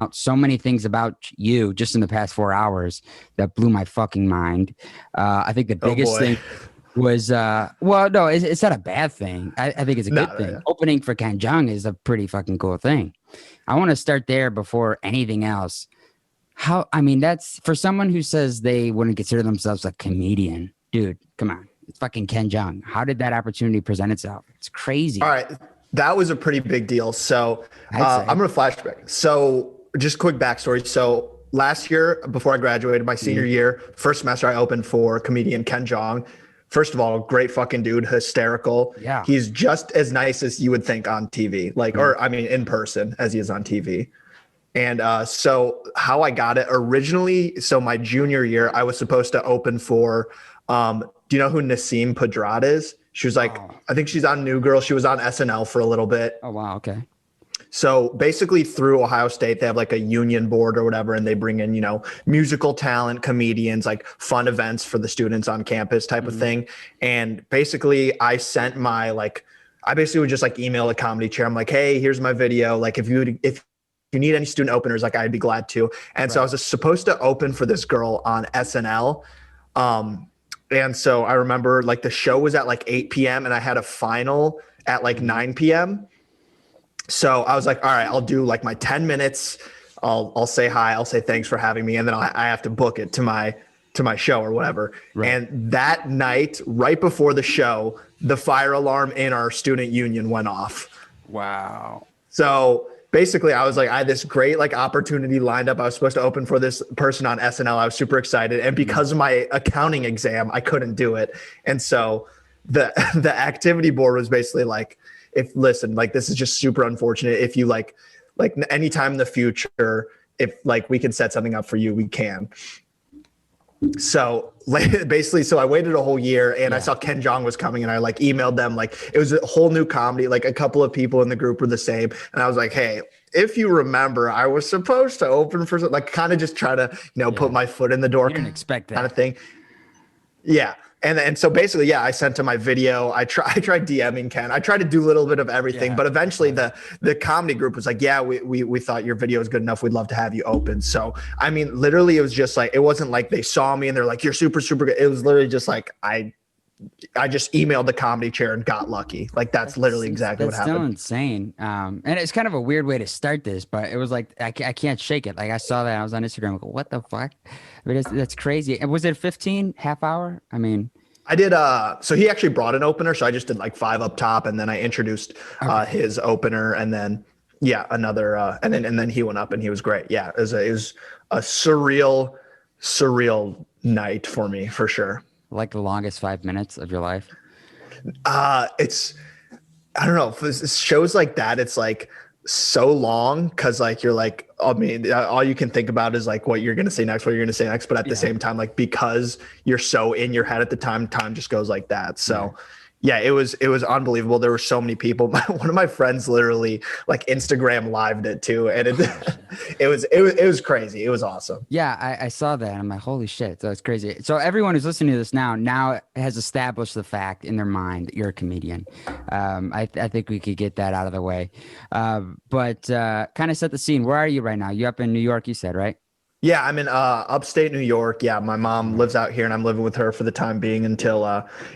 out so many things about you just in the past 4 hours that blew my fucking mind. I think the Oh biggest boy. thing was well, no, it's not a bad thing. I think it's a No, good no, thing. yeah. Opening for Ken Jeong is a pretty fucking cool thing. I want to start there before anything else. How, I mean, that's for someone who says they wouldn't consider themselves a comedian, dude. Come on, it's fucking Ken Jeong. How did that opportunity present itself? It's All crazy. right. That was a pretty big deal. So I'd I'm say. going to flashback. So just quick backstory. So last year, before I graduated, my senior Mhm. year, first semester, I opened for comedian Ken Jeong. First of all, great fucking dude, hysterical. Yeah. He's just as nice as you would think on TV, like, Mhm. or I mean, in person as he is on TV. And so how I got it originally, so my junior year, I was supposed to open for, do you know who Nassim Pedrad is? She was like, Oh. I think she's on New Girl. She was on SNL for a little bit. Oh wow. Okay. So basically through Ohio State, they have like a union board or whatever, and they bring in, musical talent, comedians, like fun events for the students on campus type of Mhm. thing. And basically I basically would just like email the comedy chair. I'm like, hey, here's my video. Like if you need any student openers, like I'd be glad to. And so I Right. was supposed to open for this girl on SNL. Um, and so I remember like the show was at like 8 p.m. and I had a final at like Mhm. 9 p.m. So I was like, all right, I'll do like my 10 minutes. I'll say hi. I'll say thanks for having me. And then I have to book it to my show or whatever. Right. And that night, right before the show, the fire alarm in our student union went off. Wow. So basically I was like, I had this great like opportunity lined up. I was supposed to open for this person on SNL. I was super excited. And Mhm. because of my accounting exam, I couldn't do it. And so the the activity board was basically like, if listen, like this is just super unfortunate. If you like anytime in the future, if like we can set something up for you, we can. So basically, so I waited a whole year and I Yeah. saw Ken Jeong was coming and I like emailed them, like it was a whole new comedy. Like a couple of people in the group were the same. And I was like, hey, if you remember, I was supposed to open for like kind of just try to, put Yeah. my foot in the door You didn't expect kind of that. thing. Yeah. And so basically, yeah, I sent him my video. I tried DMing Ken. I tried to do a little bit of everything, Yeah. but I eventually saw that. the comedy group was like, yeah, we thought your video was good enough. We'd love to have you open. So I mean, literally, it was just like it wasn't like they saw me and they're like, you're super, super good. It was literally just like I just emailed the comedy chair and got lucky. Like that's literally exactly what That's still happened. insane. And it's kind of a weird way to start this, but it was like I can't shake it. Like I saw that I was on Instagram. Like, what the fuck? But that's crazy. And was it 15 half hour? I mean, I did so he actually brought an opener, so I just did like five up top and then I introduced okay. his opener and then yeah, another and then he went up and he was great. Yeah, it was a surreal night for me for sure. Like the longest 5 minutes of your life. It's I don't know, for shows like that it's like so long cuz like you're like I mean all you can think about is like what you're going to say next, what you're going to say next, but at the Yeah. same time like because you're so in your head at the time just goes like that. Yeah. So yeah, it was unbelievable. There were so many people. One of my friends literally like Instagram lived it too, and it Oh shit. it was crazy. It was awesome. Yeah, I saw that. I'm like, holy shit, that's crazy. So everyone who's listening to this now has established the fact in their mind that you're a comedian. I think we could get that out of the way. But kind of set the scene. Where are you right now? You up in New York? You said, right? Yeah, I'm in upstate New York. Yeah, my mom lives out here, and I'm living with her for the time being until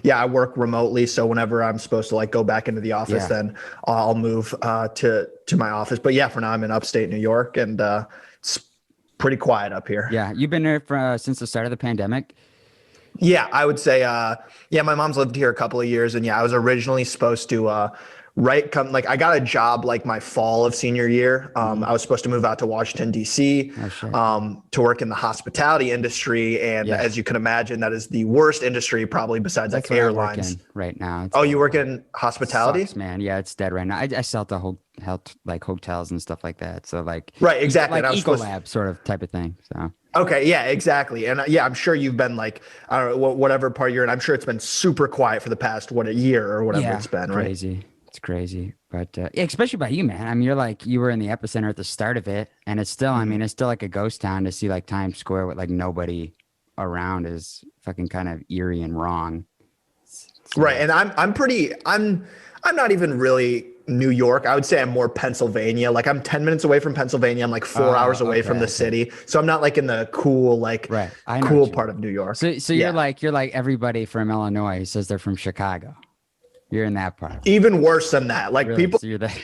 yeah, I work remotely. So whenever I'm supposed to like go back into the office, Yeah. then I'll move to my office. But yeah, for now I'm in upstate New York, and it's pretty quiet up here. Yeah. You've been there for, since the start of the pandemic. Yeah, I would say yeah, my mom's lived here a couple of years and yeah, I was originally supposed to right come like I got a job like my fall of senior year. Mhm. I was supposed to move out to Washington D.C. Oh shit. To work in the hospitality industry and Yeah. as you can imagine that is the worst industry probably besides That's like what I work airlines. in right now. It's Oh, you work awful. in hospitality? Sucks, man. Yeah, it's dead right now. I sell to health like hotels and stuff like that. So like Right, exactly. And like I was Eco supposed Lab sort of type of thing. So Okay, yeah, exactly. And yeah, I'm sure you've been like I don't know whatever part you're in. I'm sure it's been super quiet for the past what a year or whatever yeah, it's been, right? crazy. It's crazy. But yeah, especially by you, man. I mean, you were in the epicenter at the start of it, and it's still, I Mhm. mean, it's still like a ghost town to see like Times Square with like nobody around is fucking kind of eerie and wrong. Right. So And I'm not even really New York. I would say I'm more Pennsylvania. Like I'm 10 minutes away from Pennsylvania. I'm like 4 hours away from the city. So I'm not like in the cool, like Right. I know cool what you part mean. of New York. So you're like everybody from Illinois who says they're from Chicago. You're in that part. Even worse than that. Like Really? So you're that.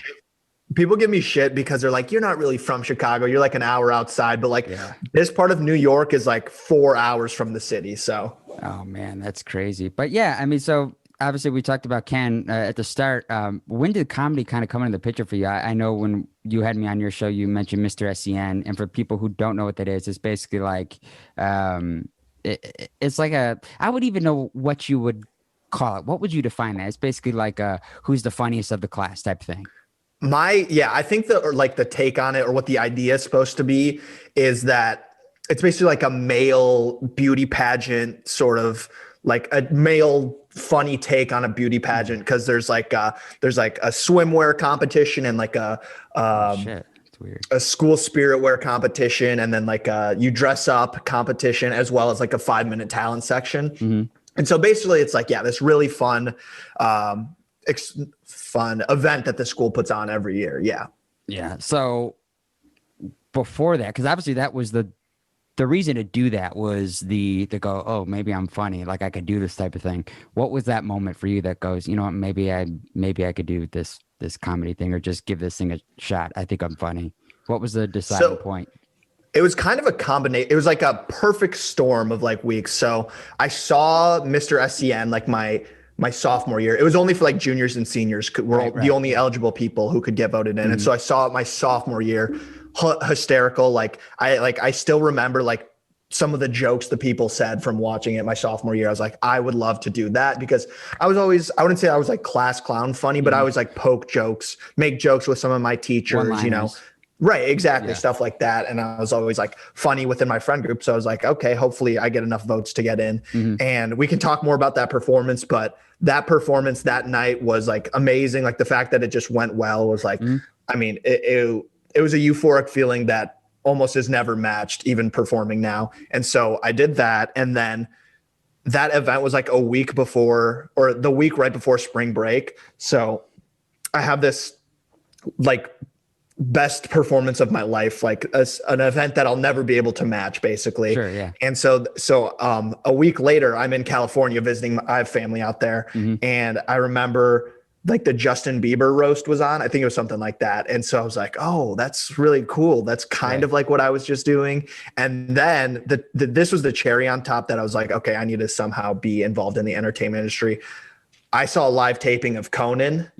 people give me shit because they're like, you're not really from Chicago. You're like an hour outside, but like Yeah. this part of New York is like 4 hours from the city. So Oh man, that's crazy. But yeah, I mean, so obviously we talked about Ken at the start. When did comedy kind of come into the picture for you? I know when you had me on your show, you mentioned Mr. SEN, and for people who don't know what that is, it's basically like, it's like I would even know what you would call it. What would you define that? It's basically like who's the funniest of the class type thing. I think the take on it or what the idea is supposed to be is that it's basically like a male beauty pageant, sort of like a male funny take on a beauty pageant. Cause there's like a swimwear competition and like Shit, it's weird. a school spirit wear competition. And then like you dress up competition as well as like a 5-minute talent section. Mm-hmm. And so basically it's like, yeah, this really fun event that the school puts on every year. Yeah. Yeah. So before that, because obviously that was the reason to do that was to go, oh, maybe I'm funny, like I could do this type of thing. What was that moment for you that goes, you know what, maybe I could do this comedy thing or just give this thing a shot. I think I'm funny. What was the deciding point? It was kind of a combination. It was like a perfect storm of like weeks. So I saw Mr. SEN like my sophomore year. It was only for like juniors and seniors. We're the only eligible people who could get voted in. Mm-hmm. And so I saw it my sophomore year, hysterical. I still remember like some of the jokes the people said from watching it my sophomore year. I was like, I would love to do that because I wouldn't say I was like class clown funny, but I was like poke jokes, make jokes with some of my teachers, you know. Right, exactly. Yeah. Stuff like that. And I was always like funny within my friend group. So I was like, okay, hopefully I get enough votes to get in. Mm-hmm. And we can talk more about that performance, but that performance that night was like amazing. Like the fact that it just went well was like, I mean, it was a euphoric feeling that almost is never matched, even performing now. And so I did that. And then that event was like a week before, or the week right before spring break. So I have this like best performance of my life, like an event that I'll never be able to match, basically. Sure, yeah. And so a week later, I'm in California visiting. I have family out there, and I remember like the Justin Bieber roast was on. I think it was something like that. And so I was like, oh, that's really cool. That's kind of like what I was just doing. And then this was the cherry on top that I was like, okay, I need to somehow be involved in the entertainment industry. I saw a live taping of Conan.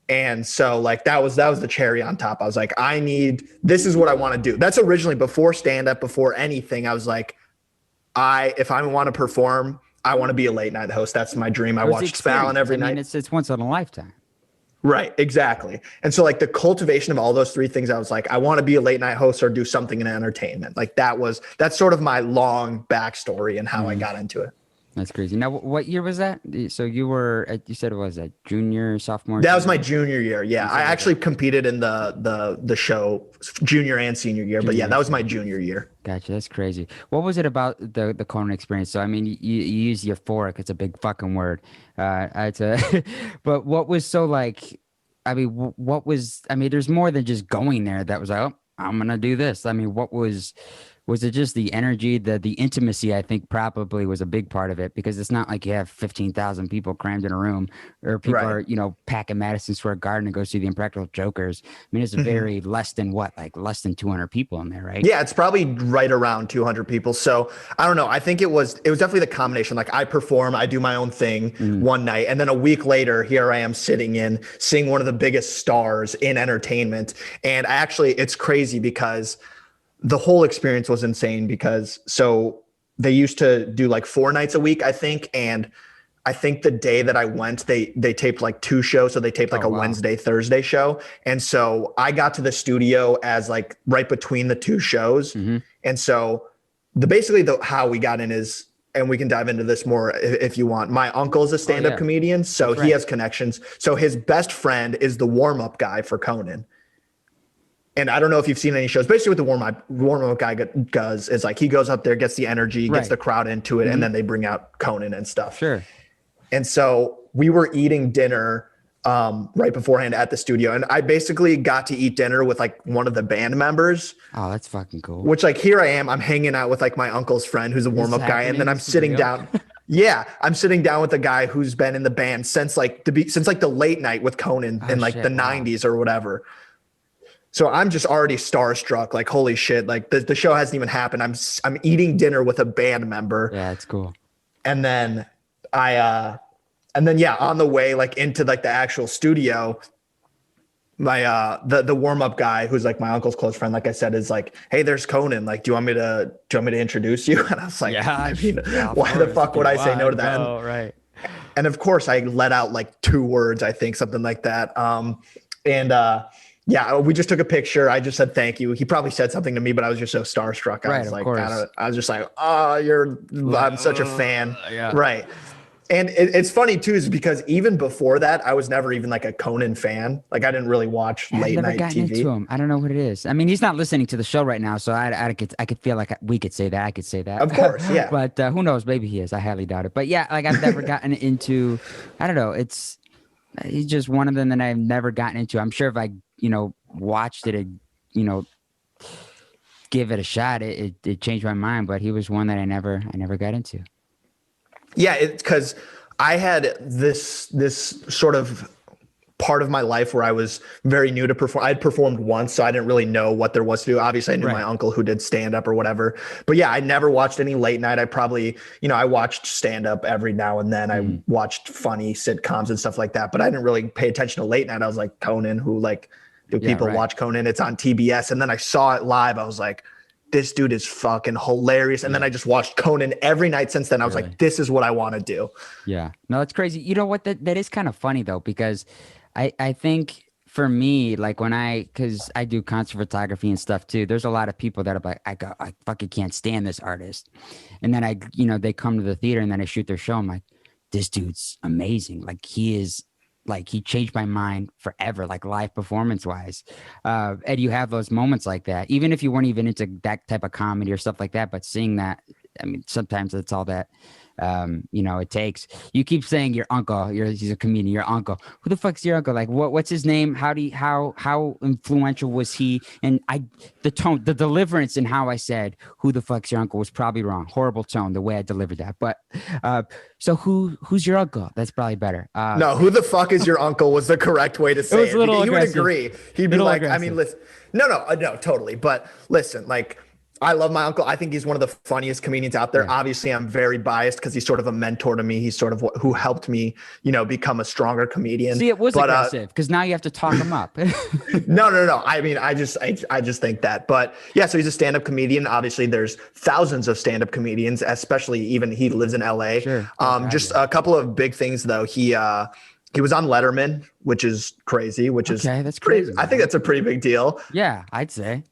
And so like that was the cherry on top. I was like, this is what I want to do. That's originally before stand-up, before anything. I was like, if I want to perform, I want to be a late night host. That's my dream. I watched Fallon every night. It's once in a lifetime. Right, exactly. And so like the cultivation of all those three things, I was like, I want to be a late night host or do something in entertainment. Like that's sort of my long backstory and how I got into it. That's crazy. Now, what year was that? So you said it was a junior, sophomore? That was my junior year. Yeah. I actually competed in the show junior and senior year, but yeah, that was my junior year. Gotcha. That's crazy. What was it about the Conan experience? So, I mean, you use euphoric. It's a big fucking word. But what was so like, I mean, there's more than just going there that was like, oh, I'm going to do this. I mean, was it just the energy, the intimacy? I think probably was a big part of it because it's not like you have 15,000 people crammed in a room or people are, packing Madison Square Garden to go see the Impractical Jokers. I mean, it's very less than 200 people in there, right? Yeah, it's probably right around 200 people. So I don't know. I think it was definitely the combination. Like I perform, I do my own thing one night. And then a week later, here I am seeing one of the biggest stars in entertainment. And it's crazy because the whole experience was insane because they used to do like 4 nights a week, I think. And I think the day that I went, they taped like 2 shows. So they taped like Wednesday, Thursday show. And so I got to the studio as like right between the 2 shows. And so how we got in is, and we can dive into this more if you want. My uncle is a stand-up comedian. So he has connections. So his best friend is the warm-up guy for Conan. And I don't know if you've seen any shows. Basically, what the warm-up guy does is like he goes up there, gets the energy, gets the crowd into it, and then they bring out Conan and stuff. Sure. And so we were eating dinner right beforehand at the studio. And I basically got to eat dinner with like one of the band members, Oh, that's fucking cool. which like here I am, I'm hanging out with like my uncle's friend who's a This is warm-up guy. And happening. then I'm This is sitting real. down. Yeah, I'm sitting down with a guy who's been in the band since like the late night with Conan Oh in like the shit! Wow. 90s or whatever. So I'm just already starstruck, like holy shit, like the show hasn't even happened. I'm eating dinner with a band member, Yeah, it's cool. and then and then yeah, on the way like into like the actual studio, my the warm-up guy who's like my uncle's close friend, like I said, is like, hey, there's Conan, like do you want me to introduce you? And I was like, Yeah, I mean, yeah, of why the course. fuck would I say no to Why, that? bro? Right. And of course I let out like 2 words, I think, something like that. And yeah, we just took a picture. I just said thank you. He probably said something to me, but I was just so starstruck. I Right, was of like, course. I was just like, oh, I'm such a fan. Yeah. Right. And it's funny too, is because even before that, I was never even like a Conan fan. Like I didn't really watch I've late never night gotten into TV. him. I don't know what it is. I mean, he's not listening to the show right now, so I could feel like we could say that. I could say that. Of course, yeah. But who knows? Maybe he is. I highly doubt it. But yeah, like I've never gotten into. I don't know. He's just one of them that I've never gotten into. I'm sure if I watched it, you know, give it a shot, it changed my mind. But he was one that I never got into. Yeah, it's because I had this sort of part of my life where I was very new to perform. I had performed once, so I didn't really know what there was to do. Obviously, I knew Right. my uncle who did stand up or whatever. But yeah, I never watched any late night. I probably, I watched stand up every now and then. I watched funny sitcoms and stuff like that, but I didn't really pay attention to late night. I was like, Conan, who like, do Yeah, people right. watch Conan? It's on TBS. And then I saw it live. I was like, this dude is fucking hilarious. And then I just watched Conan every night since then. I was Really? like, this is what I want to do. Yeah. No, that's crazy. You know what? That is kind of funny though, because I think for me, like because I do concert photography and stuff too, there's a lot of people that are like, I fucking can't stand this artist. And then they come to the theater and then I shoot their show. I'm like, this dude's amazing. Like he changed my mind forever, like live performance wise. And you have those moments like that, even if you weren't even into that type of comedy or stuff like that, but seeing that, I mean, sometimes that's all that, it takes. You keep saying your uncle, he's a comedian, your uncle. Who the fuck's your uncle? Like what's his name? How influential was he? And the tone, the deliverance in how I said, who the fuck's your uncle was probably wrong. Horrible tone, the way I delivered that. But, so who's your uncle? That's probably better. No, who the fuck is your uncle was the correct way to say was a little he would aggressive. agree. He'd be Little like, I aggressive. mean, listen, no, totally. But listen, like, I love my uncle. I think he's one of the funniest comedians out there. Yeah. Obviously, I'm very biased because he's sort of a mentor to me. He's sort of who helped me, become a stronger comedian. See, it was But, aggressive because now you have to talk him up. No. I mean, I just think that. But yeah, so he's a stand-up comedian. Obviously, there's thousands of stand-up comedians, especially even he lives in LA. Sure. Just a couple of big things though. He was on Letterman, which is crazy. Which is Okay, that's pretty. crazy, I think that's a pretty big deal. Yeah, I'd say.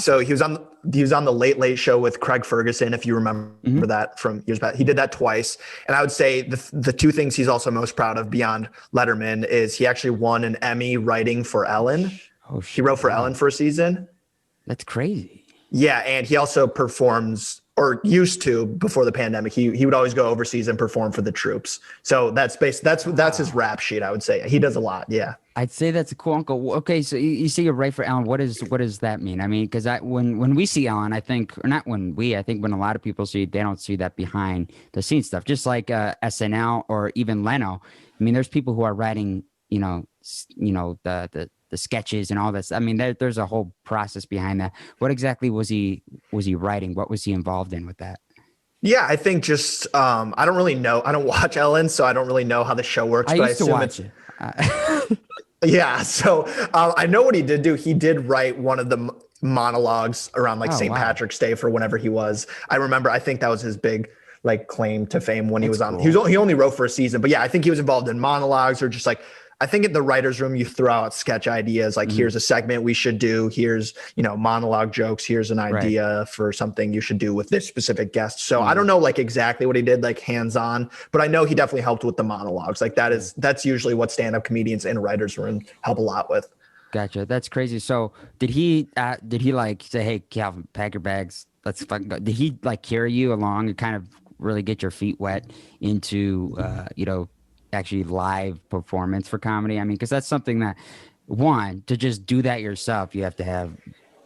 So he was on the Late Late Show with Craig Ferguson, if you remember Mm-hmm. that from years back. He did that twice, and I would say the two things he's also most proud of beyond Letterman is he actually won an Emmy writing for Ellen. Oh, He wrote for Ellen for a season. That's crazy. Yeah, and he also performs, or used to before the pandemic. He would always go overseas and perform for the troops. So that's his rap sheet, I would say. He does a lot. Yeah. I'd say that's a cool uncle. Okay, so you see you're right for Ellen. What does that mean? I mean, because when we see Ellen, I think, or not when I think when a lot of people see, they don't see that behind the scenes stuff. Just like SNL or even Leno. I mean, there's people who are writing, the sketches and all this. I mean, there's a whole process behind that. What exactly was he writing? What was he involved in with that? Yeah, I think just I don't really know. I don't watch Ellen, so I don't really know how the show works. I But used to assume watch it. Yeah, so I know what he did do. He did write one of the monologues around like Oh, St. wow. Patrick's Day for whenever he was. I remember. I think that was his big like claim to fame when he was on. cool. He only wrote for a season, but yeah, I think he was involved in monologues or just like. I think in the writer's room, you throw out sketch ideas like, here's a segment we should do. Here's, monologue jokes. Here's an idea for something you should do with this specific guest. So I don't know like exactly what he did, like hands on, but I know he definitely helped with the monologues. Like that's usually what stand-up comedians in a writer's room help a lot with. Gotcha. That's crazy. So did he like say, hey, Calvin, pack your bags, let's fucking go? Did he like carry you along and kind of really get your feet wet into, actually live performance for comedy. I mean, because that's something that, one, to just do that yourself, you have to have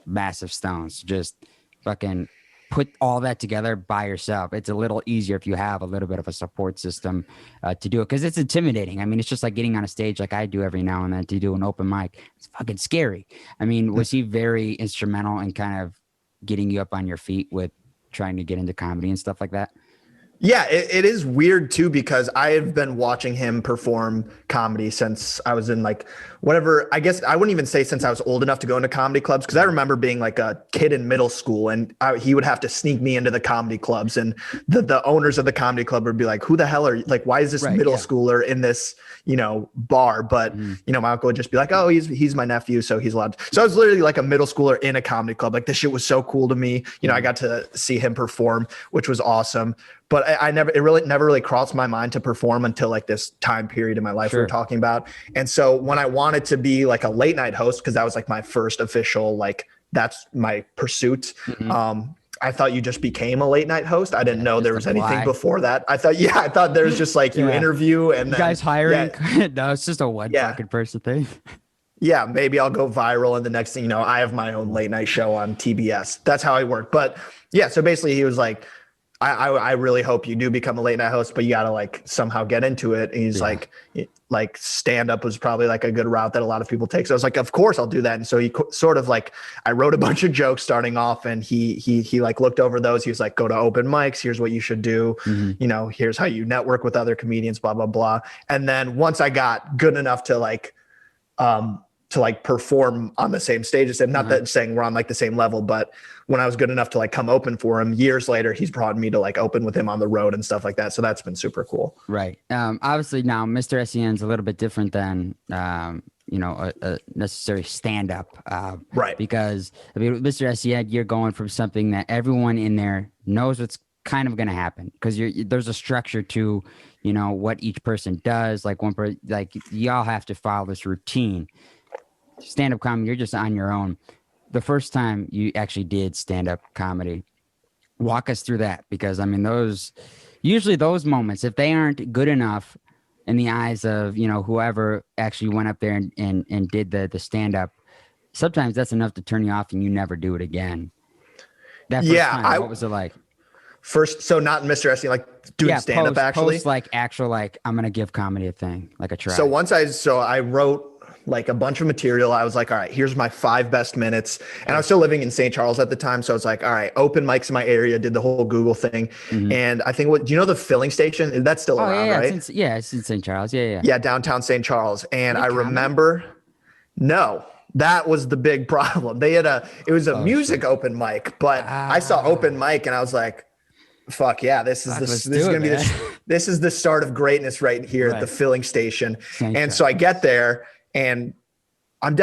massive stones. Just fucking put all that together by yourself. It's a little easier if you have a little bit of a support system to do it, because it's intimidating. I mean, it's just like getting on a stage like I do every now and then to do an open mic. It's fucking scary. I mean, was he very instrumental in kind of getting you up on your feet with trying to get into comedy and stuff like that? Yeah, it is weird too, because I have been watching him perform comedy since I was in like whatever, I guess I wouldn't even say since I was old enough to go into comedy clubs, because I remember being like a kid in middle school and he would have to sneak me into the comedy clubs, and the owners of the comedy club would be like, who the hell are you? Like, why is this middle schooler in this, bar? But, my uncle would just be like, oh, he's my nephew, so he's allowed. So I was literally like a middle schooler in a comedy club. Like, this shit was so cool to me. I got to see him perform, which was awesome. But it never really crossed my mind to perform until like this time period in my life we're talking about. And so when I wanted to be like a late night host, because that was like my first official, like that's my pursuit. I thought you just became a late night host. I didn't know there was anything before that. I thought there's just like you interview and you guys hiring. No, it's just a one fucking person thing. Yeah, maybe I'll go viral, and the next thing you know, I have my own late night show on TBS. That's how I work. But yeah, so basically he was like, I really hope you do become a late night host, but you got to like somehow get into it. And he's like stand up was probably like a good route that a lot of people take. So I was like, of course I'll do that. And so he sort of like, I wrote a bunch of jokes starting off, and he like looked over those. He was like, go to open mics. Here's what you should do. Here's how you network with other comedians, blah, blah, blah. And then once I got good enough to like perform on the same stages, and not that saying we're on like the same level, but when I was good enough to like come open for him years later, he's brought me to like open with him on the road and stuff like that. So that's been super cool. Right. Obviously now Mr. SEN is a little bit different than, a necessary stand-up. Right. Because I mean, Mr. SEN, you're going from something that everyone in there knows what's kind of going to happen, because there's a structure to, what each person does. Like y'all have to follow this routine. Stand-up comedy, you're just on your own. The first time you actually did stand-up comedy, walk us through that, because I mean, those moments, if they aren't good enough in the eyes of whoever actually went up there and did the stand-up, sometimes that's enough to turn you off and you never do it again. That first time, what was it like? First, so not in Mr. SE, like doing stand-up actually? Post like actual, like I'm gonna give comedy a thing, like a try. So I wrote like a bunch of material. I was like, all right, here's my 5 best minutes. And I was still living in St. Charles at the time. So I was like, all right, open mics in my area, did the whole Google thing. And I think do you know the filling station? That's still around, right? It's in St. Charles. Yeah. Yeah. Downtown St. Charles. And I remember, no, that was the big problem. It was a music open mic, but I saw open mic and I was like, fuck yeah, this is the start of greatness right here at the filling station. So I get there, and I'm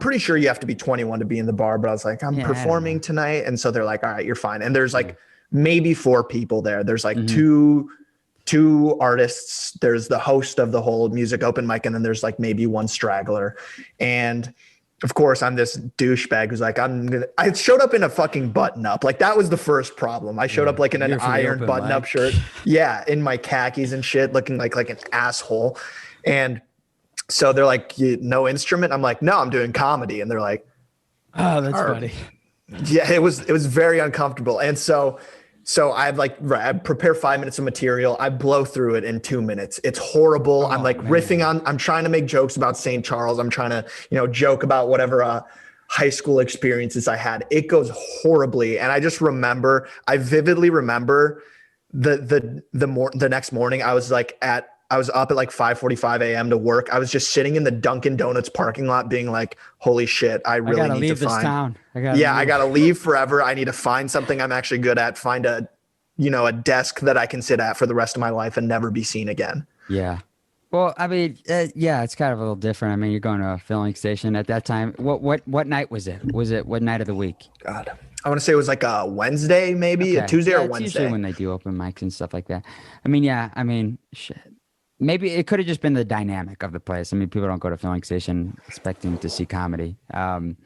pretty sure you have to be 21 to be in the bar, but I was like, I'm performing tonight. And so they're like, all right, you're fine. And there's like maybe 4 people there. There's like two artists. There's the host of the whole music open mic. And then there's like maybe 1 straggler. And of course I'm this douchebag who's like, I showed up in a fucking button up. Like that was the first problem. I showed up like in an iron button up shirt. Yeah. In my khakis and shit, looking like an asshole. And so they're like, no instrument? I'm like, no, I'm doing comedy. And they're like, oh, that's funny. Yeah, it was very uncomfortable. And so I prepare 5 minutes of material. I blow through it in 2 minutes. It's horrible. I'm like riffing I'm trying to make jokes about St. Charles. I'm trying to, joke about whatever high school experiences I had. It goes horribly. And I vividly remember the next morning I was up at like 5:45 a.m. to work. I was just sitting in the Dunkin' Donuts parking lot being like, holy shit, I really need to find. Town. I got to leave forever. I need to find something I'm actually good at, find a desk that I can sit at for the rest of my life and never be seen again. Yeah. Well, I mean, it's kind of a little different. I mean, you're going to a filling station at that time. What night was it? What night of the week? God, I want to say it was like a Wednesday, maybe a Tuesday or Wednesday. Usually when they do open mics and stuff like that. I mean, shit. Maybe it could have just been the dynamic of the place. I mean, people don't go to filling station expecting to see comedy. I mean,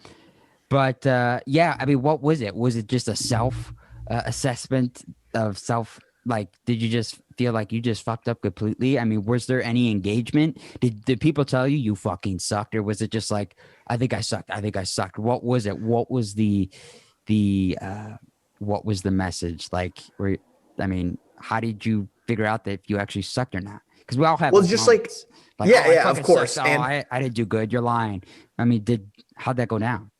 what was it? Was it just a self assessment of self? Like, did you just feel like you just fucked up completely? I mean, was there any engagement? Did people tell you fucking sucked, or was it just like, I think I sucked, I think I sucked? What was it? What was what was the message? Like, I mean, how did you figure out that if you actually sucked or not? Because we all have Well, those just moments. Like, yeah, oh, I yeah, of fucking course. sucked. Oh, And I didn't do good. You're lying. I mean, how'd that go down?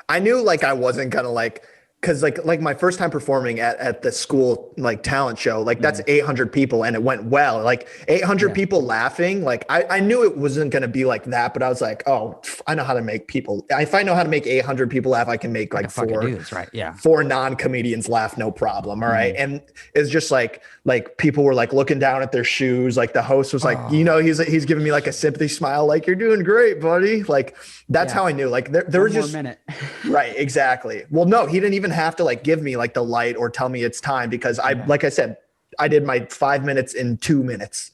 I knew like I wasn't gonna like, because like my first time performing at the school like talent show, like that's 800 people and it went well. Like 800 Yeah. people laughing. Like I knew it wasn't gonna be like that, but I was like, oh, I know how to make people. If I know how to make 800 people laugh, I can make I like can fucking four do this, right? Yeah. four non-comedians laugh, no problem. All right. And it's just like people were like looking down at their shoes. Like the host was like, he's giving me like a sympathy smile, like, you're doing great, buddy. Like that's how I knew. Like there was just minute. right, exactly. Well, no, he didn't even have to like give me like the light or tell me it's time, because like I said, I did my 5 minutes in 2 minutes.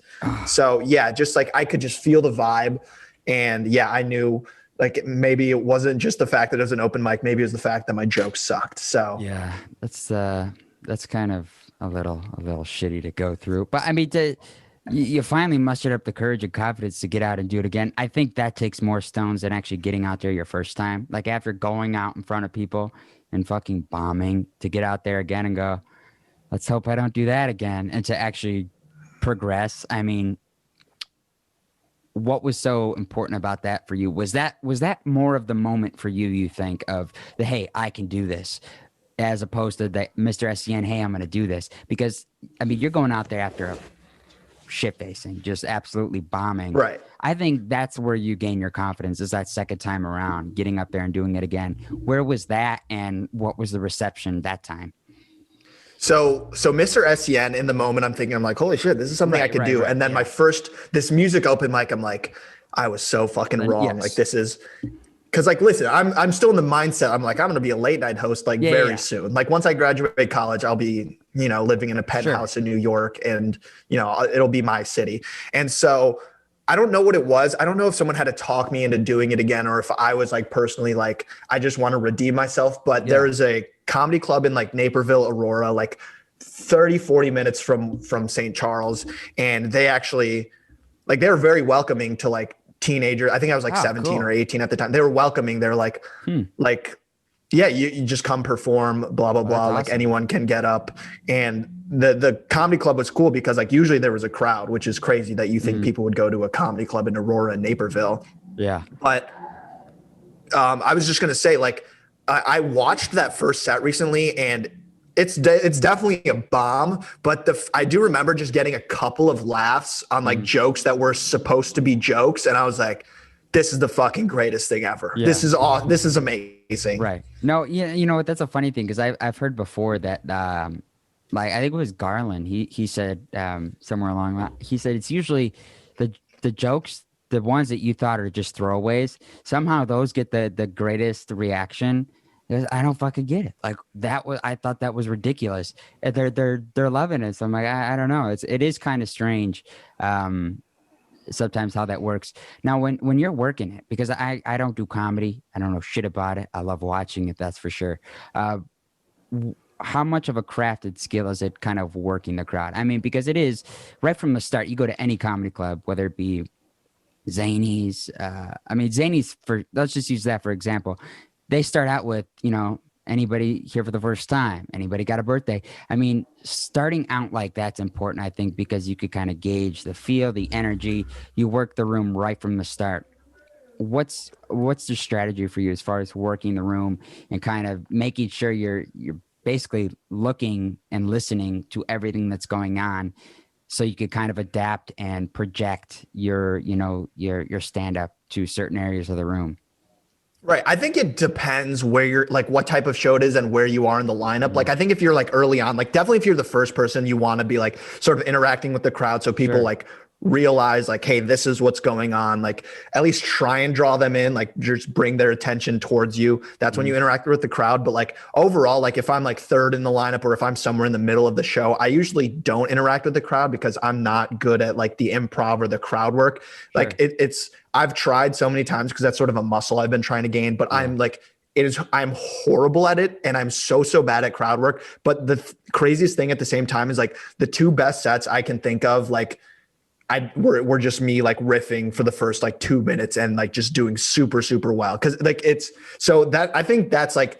So yeah, just like I could just feel the vibe. And yeah, I knew like maybe it wasn't just the fact that it was an open mic, maybe it was the fact that my jokes sucked. So Yeah, that's kind of a little shitty to go through. But I mean, you finally mustered up the courage and confidence to get out and do it again. I think that takes more stones than actually getting out there your first time. Like after going out in front of people and fucking bombing, to get out there again and go, let's hope I don't do that again, and to actually progress. I mean, what was so important about that for you? Was that more of the moment for you, you think, of the, hey, I can do this, as opposed to the Mr. SCN, hey, I'm going to do this? Because I mean, you're going out there after a shit facing, just absolutely bombing. right. I think that's where you gain your confidence, is that second time around, getting up there and doing it again. Where was that, and what was the reception that time? So Mr. SCN, in the moment, I'm thinking, I'm like, holy shit, this is something I could do. And then my first, this music open mic, I'm like, I was so fucking wrong. Yes. Like this is, because like, listen, I'm still in the mindset. I'm like, I'm going to be a late night host like very soon. Like once I graduate college, I'll be, living in a penthouse in New York, and, it'll be my city. And so I don't know what it was. I don't know if someone had to talk me into doing it again, or if I was like personally, like, I just want to redeem myself. But there is a comedy club in like Naperville, Aurora, like 30-40 minutes from St. Charles. And they actually, like, they were very welcoming to like teenagers. I think I was like 17 or 18 at the time. They were welcoming. They're like, yeah, you just come perform, blah, blah, blah. Like awesome. Anyone can get up. And the comedy club was cool because like usually there was a crowd, which is crazy that you think people would go to a comedy club in Aurora and Naperville. Yeah. But I was just going to say, like, I watched that first set recently, and it's definitely a bomb, but I do remember just getting a couple of laughs on like jokes that were supposed to be jokes. And I was like, this is the fucking greatest thing ever. Yeah. This is amazing. Right. No, you know what? That's a funny thing, because I've heard before that, like, I think it was Garland. He said somewhere along that, he said it's usually the jokes, the ones that you thought are just throwaways, somehow those get the greatest reaction. I don't fucking get it. Like I thought that was ridiculous. They're loving it. So I'm like, I don't know. It is kind of strange. Sometimes how that works. Now, when you're working it, because I don't do comedy, I don't know shit about it. I love watching it, that's for sure. How much of a crafted skill is it, kind of working the crowd? I mean, because it is right from the start. You go to any comedy club, whether it be Zanies. I mean, Zanies, let's just use that for example. They start out with, anybody here for the first time? Anybody got a birthday? I mean, starting out like that's important, I think, because you could kind of gauge the feel, the energy. You work the room right from the start. What's the strategy for you as far as working the room and kind of making sure you're basically looking and listening to everything that's going on, so you could kind of adapt and project your stand-up to certain areas of the room? Right. I think it depends where you're, like, what type of show it is and where you are in the lineup. Like, I think if you're like early on, like definitely if you're the first person, you want to be like sort of interacting with the crowd, so people like realize like, hey, this is what's going on. Like at least try and draw them in, like just bring their attention towards you. That's when you interact with the crowd. But like overall, like if I'm like third in the lineup, or if I'm somewhere in the middle of the show, I usually don't interact with the crowd because I'm not good at like the improv or the crowd work. Like it's I've tried so many times because that's sort of a muscle I've been trying to gain, but I'm like I'm horrible at it, and I'm so bad at crowd work. But the craziest thing at the same time is like the two best sets I can think of, like we're just me like riffing for the first like 2 minutes and like just doing super well. Cause like it's so that I think that's like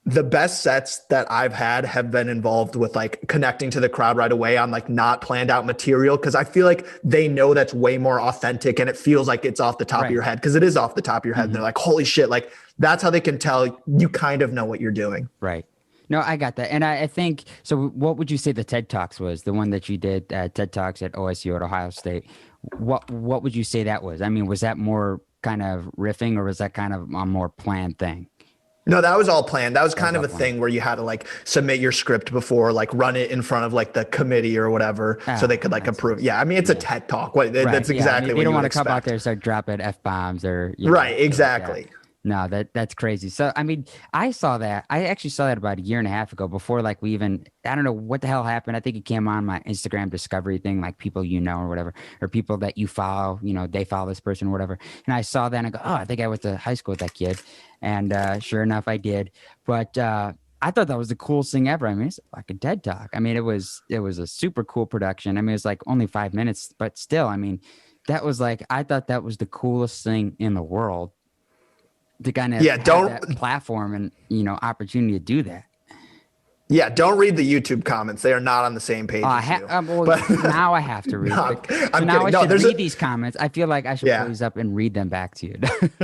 the best sets that I've had have been involved with like connecting to the crowd right away on like not planned out material. Cause I feel like they know that's way more authentic and it feels like it's off the top of your head. Cause it is off the top of your head. And they're like, holy shit. Like that's how they can tell you kind of know what you're doing. Right. No, I got that. And I think, so what would you say the TED Talks was? The one that you did TED Talks at OSU at Ohio State. What would you say that was? I mean, was that more kind of riffing or was that kind of a more planned thing? No, that was all planned. That was kind of a thing where you had to like submit your script before, like run it in front of like the committee or whatever, so they could like approve. Yeah, I mean it's a TED Talk. That's exactly what you don't want to come out there and start dropping F-bombs or right. Exactly. No, that's crazy. So, I mean, I saw that. I actually saw that about a year and a half ago before, like we even, I don't know what the hell happened. I think it came on my Instagram discovery thing, like people you know or whatever, or people that you follow, you know, they follow this person or whatever. And I saw that and I go, oh, I think I went to high school with that kid. And sure enough, I did. But I thought that was the coolest thing ever. I mean, it's like a TED Talk. I mean, it was a super cool production. I mean, it was like only 5 minutes, but still, I mean, that was like, I thought that was the coolest thing in the world. To kind of have that platform and, you know, opportunity to do that. Yeah, don't read the YouTube comments. They are not on the same page as you. But now I have to read. I'm kidding. I should read these comments. I feel like I should pull these up and read them back to you.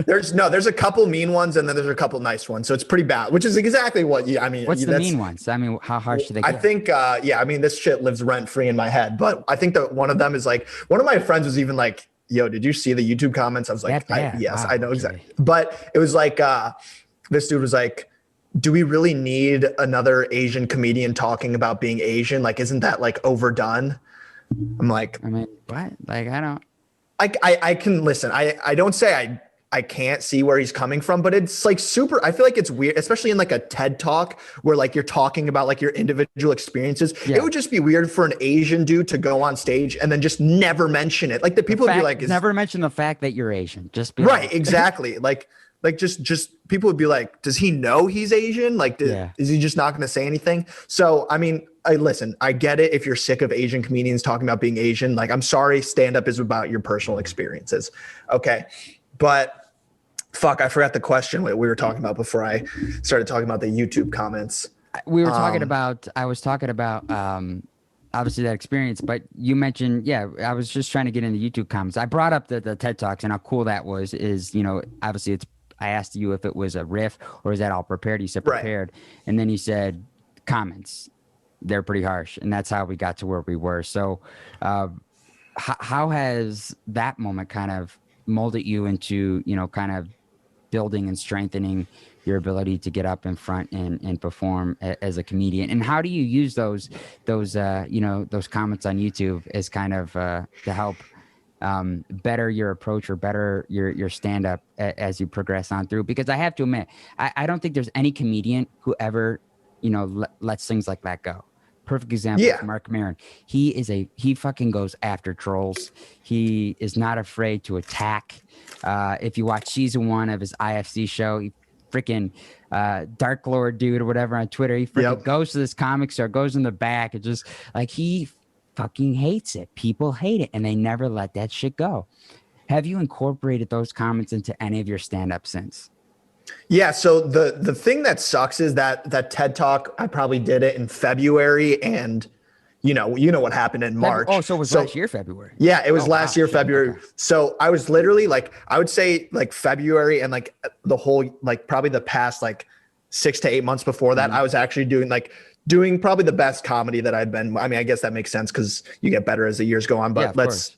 There's a couple mean ones and then there's a couple nice ones. So it's pretty bad, which is exactly what I mean. What's the mean ones? I mean, how harsh do they get? I think, I mean, this shit lives rent free in my head. But I think that one of them is like, one of my friends was even like, yo, did you see the YouTube comments? I was like, yes, I know exactly. But it was like, this dude was like, do we really need another Asian comedian talking about being Asian? Like, isn't that like overdone? I'm like, I mean, what? Like, I don't. I can listen. I don't say I can't see where he's coming from, but it's like super, I feel like it's weird, especially in like a TED Talk where like you're talking about like your individual experiences. Yeah. It would just be weird for an Asian dude to go on stage and then just never mention it. Like the people would be like, never mention the fact that you're Asian. Just be right. Like, exactly. like just people would be like, does he know he's Asian? Like, is he just not going to say anything? So, I mean, listen, I get it. If you're sick of Asian comedians talking about being Asian, like, I'm sorry, stand up is about your personal experiences. Okay. But fuck, I forgot the question we were talking about before I started talking about the YouTube comments. We were talking about, I was talking about, obviously that experience, but you mentioned, I was just trying to get into YouTube comments. I brought up the TED Talks and how cool that is, you know, obviously I asked you if it was a riff or is that all prepared? You said prepared. Right. And then you said comments. They're pretty harsh. And that's how we got to where we were. So how has that moment kind of molded you into, you know, kind of building and strengthening your ability to get up in front and perform as a comedian? And how do you use those you know, those comments on YouTube as kind of to help better your approach or better your stand-up as you progress on through? Because I have to admit, I don't think there's any comedian who ever, you know, lets things like that go. Perfect example is Mark Maron. He fucking goes after trolls. He is not afraid to attack. If you watch season 1 of his IFC show, he freaking Dark Lord dude or whatever on Twitter, he freaking goes to this comic store, goes in the back, and just like he fucking hates it. People hate it, and they never let that shit go. Have you incorporated those comments into any of your stand-up since? Yeah. So the thing that sucks is that TED Talk, I probably did it in February, and you know what happened in March. Oh, so it was last year, February. Yeah, it was last year, February. Okay. So I was literally like, I would say like February and like the whole, like probably the past like 6 to 8 months before that, I was actually doing probably the best comedy that I'd been. I mean, I guess that makes sense because you get better as the years go on, but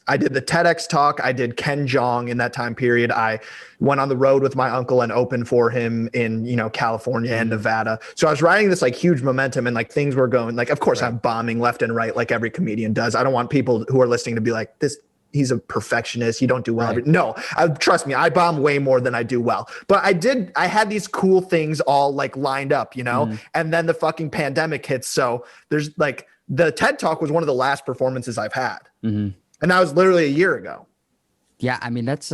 I did the TEDx talk. I did Ken Jeong in that time period. I went on the road with my uncle and opened for him in, you know, California and Nevada. So I was riding this like huge momentum and like things were going, like, of course I'm bombing left and right, like every comedian does. I don't want people who are listening to be like, he's a perfectionist. You don't do well. Right. No, trust me, I bomb way more than I do well. But I had these cool things all like lined up, you know, and then the fucking pandemic hits. So there's like the TED Talk was one of the last performances I've had. And that was literally a year ago. Yeah. I mean, that's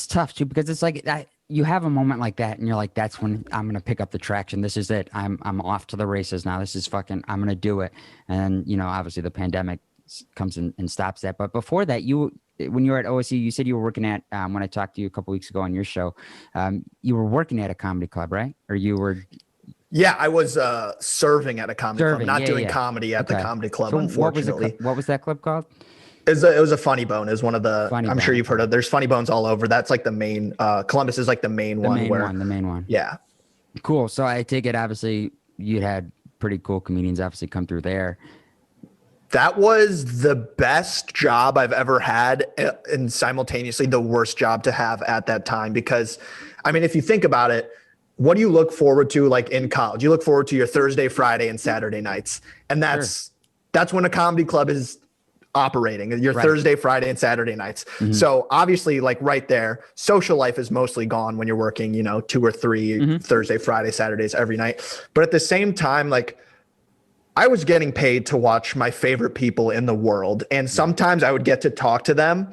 tough too, because it's like you have a moment like that, and you're like, that's when I'm gonna pick up the traction. This is it. I'm off to the races now. This is fucking. I'm gonna do it. And obviously the pandemic comes in and stops that. But before that, when you were at OSU, you said you were working at when I talked to you a couple weeks ago on your show, you were working at a comedy club, right? Or you were. Yeah, I was serving at a comedy club, not doing yeah. comedy at the comedy club, So unfortunately. what was that club called? It was a Funny Bone. Is one of the Funny I'm Bone, sure you've heard of. There's Funny Bones all over. That's like the main. Columbus is like the main one. The main one. Yeah. Cool. So I take it obviously you had pretty cool comedians obviously come through there. That was the best job I've ever had, and simultaneously the worst job to have at that time. Because, I mean, if you think about it, what do you look forward to like in college? You look forward to your Thursday, Friday, and Saturday nights, and that's when a comedy club is operating. Your Thursday, Friday, and Saturday nights. Mm-hmm. So obviously, like right there, social life is mostly gone when you're working, 2 or 3 Thursday, Friday, Saturdays every night. But at the same time, like, I was getting paid to watch my favorite people in the world. And sometimes I would get to talk to them.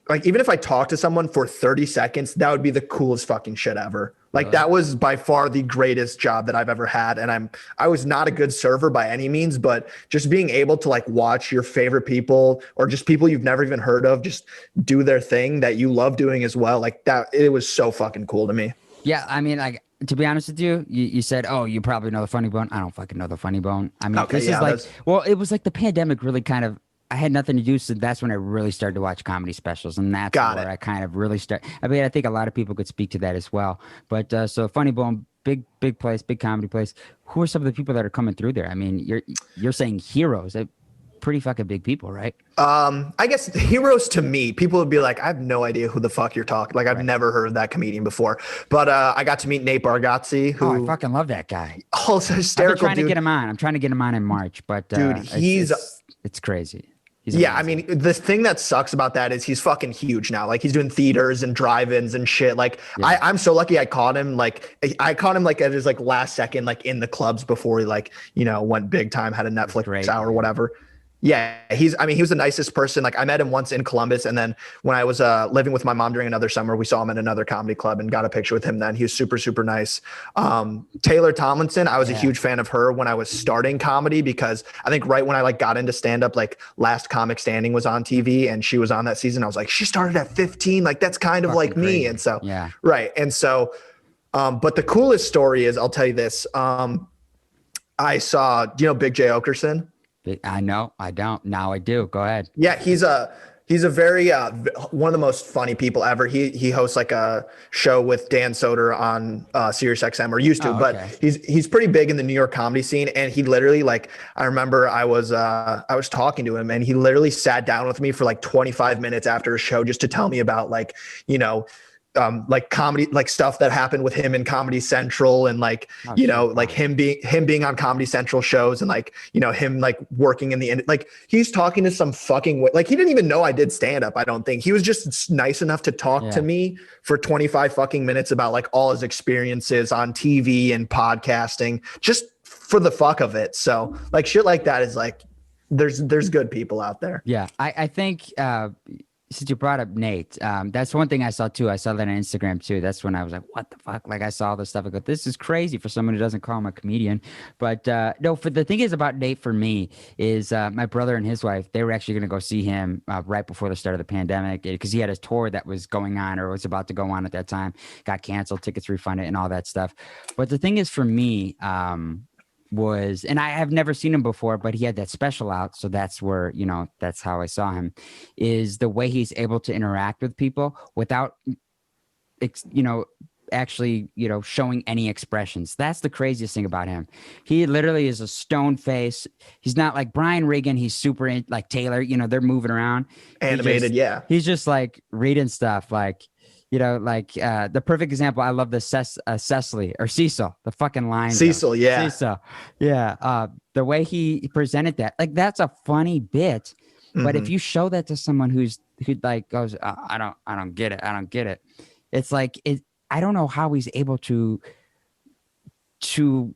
Like, even if I talked to someone for 30 seconds, that would be the coolest fucking shit ever. Like, that was by far the greatest job that I've ever had. And I was not a good server by any means, but just being able to like watch your favorite people or just people you've never even heard of just do their thing that you love doing as well. Like that, it was so fucking cool to me. Yeah. I mean, like, to be honest with you, you said, oh, you probably know the Funny Bone. I don't fucking know the Funny Bone. I mean, this is like, well, it was like the pandemic really kind of, I had nothing to do, so that's when I really started to watch comedy specials, and that's where I kind of really start. I mean, I think a lot of people could speak to that as well. But so Funny Bone, big place, big comedy place. Who are some of the people that are coming through there? I mean, you're saying heroes, pretty fucking big people, right? I guess heroes to me, people would be like, I have no idea who the fuck you're talking. Like, I've never heard of that comedian before. But I got to meet Nate Bargatze, who I fucking love that guy. Also hysterical. I'm trying to get him on in March, but dude, it's crazy. Yeah, I mean, the thing that sucks about that is he's fucking huge now. Like, he's doing theaters and drive-ins and shit. Like, I'm so lucky I caught him. Like, I caught him like at his like last second, like in the clubs before he like, went big time, had a Netflix hour or whatever. Yeah, he was the nicest person. Like, I met him once in Columbus, and then when I was living with my mom during another summer, we saw him at another comedy club and got a picture with him then. He was super, super nice. Taylor Tomlinson, I was a huge fan of her when I was starting comedy, because I think right when I like got into stand-up, like Last Comic Standing was on TV and she was on that season. I was like, she started at 15. Like, that's kind of like me. And so, right. And so, but the coolest story is, I'll tell you this. I saw, Big J Okerson? I know. I don't. Now I do. Go ahead. Yeah, he's a very one of the most funny people ever. He hosts like a show with Dan Soder on Sirius XM, or used to, but he's pretty big in the New York comedy scene. And he literally, like, I remember I was talking to him, and he literally sat down with me for like 25 minutes after a show just to tell me about like like comedy, like stuff that happened with him in Comedy Central, and like, like him being on Comedy Central shows, and like, him like working in the end. Like, he's talking to some fucking, like, he didn't even know I did stand up. I don't think he was just nice enough to talk to me for 25 fucking minutes about like all his experiences on TV and podcasting, just for the fuck of it. So like shit like that is like, there's good people out there. Yeah. I think, since you brought up Nate, that's one thing I saw too. I saw that on Instagram too. That's when I was like, what the fuck? Like, I saw all this stuff. I go, this is crazy for someone who doesn't call him a comedian. But no, for the thing is about Nate for me is my brother and his wife, they were actually going to go see him right before the start of the pandemic, because he had his tour that was going on or was about to go on at that time, got canceled, tickets refunded and all that stuff. But the thing is for me, and I have never seen him before, but he had that special out. So that's where, that's how I saw him, is the way he's able to interact with people without, actually, showing any expressions. That's the craziest thing about him. He literally is a stone face. He's not like Brian Regan. He's super like Taylor, they're moving around. Animated. He's just like reading stuff like, the perfect example. I love the Cecily or Cecil, the fucking line. Cecil, yeah. Cecil. Yeah. The way he presented that, like, that's a funny bit. But if you show that to someone who like goes, I don't get it. I don't get it. It's like, I don't know how he's able to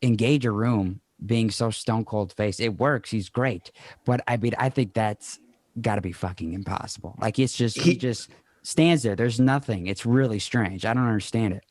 engage a room being so stone cold face. It works. He's great. But I mean, I think that's gotta be fucking impossible. Like, it's just, he just stands there. There's nothing. It's really strange. I don't understand it.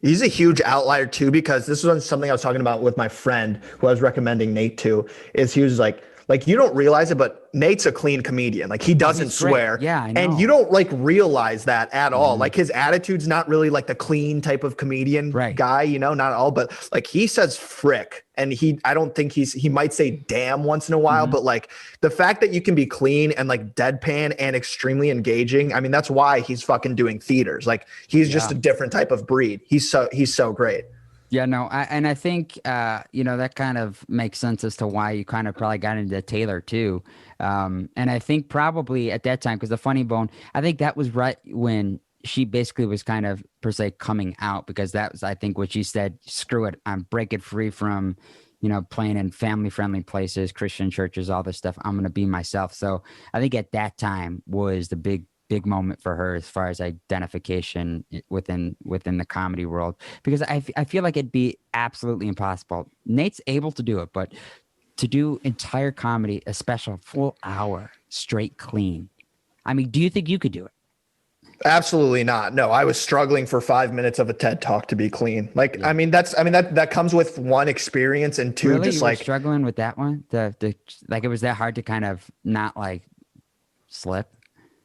He's a huge outlier too, because this was something I was talking about with my friend who I was recommending Nate to, is he was like you don't realize it, but Nate's a clean comedian. Like he Oh, doesn't he's great. swear. Yeah, I And you know. don't like realize that at all. Hmm. Like his attitude's not really like the clean type of comedian Right. guy, you know, not at all, but like he says frick. And I don't think he might say damn once in a while, Hmm. but like the fact that you can be clean and like deadpan and extremely engaging, I mean, that's why he's fucking doing theaters. Like he's just Yeah. a different type of breed. He's so great. Yeah, no, and I think that kind of makes sense as to why you kind of probably got into Taylor too. And I think probably at that time, because the Funny Bone, I think that was right when she basically was kind of per se coming out, because that was, I think, what she said, screw it, I'm breaking free from, playing in family friendly places, Christian churches, all this stuff. I'm gonna be myself. So I think at that time was the big moment for her as far as identification within the comedy world, because I feel like it'd be absolutely impossible. Nate's able to do it, but to do entire comedy, a special full hour straight clean, I mean, do you think you could do it? Absolutely not. No, I was struggling for 5 minutes of a TED talk to be clean. Like, Yeah. that comes with one experience, and two, Really, just you were like, struggling with that one, the like, it was that hard to kind of not like slip?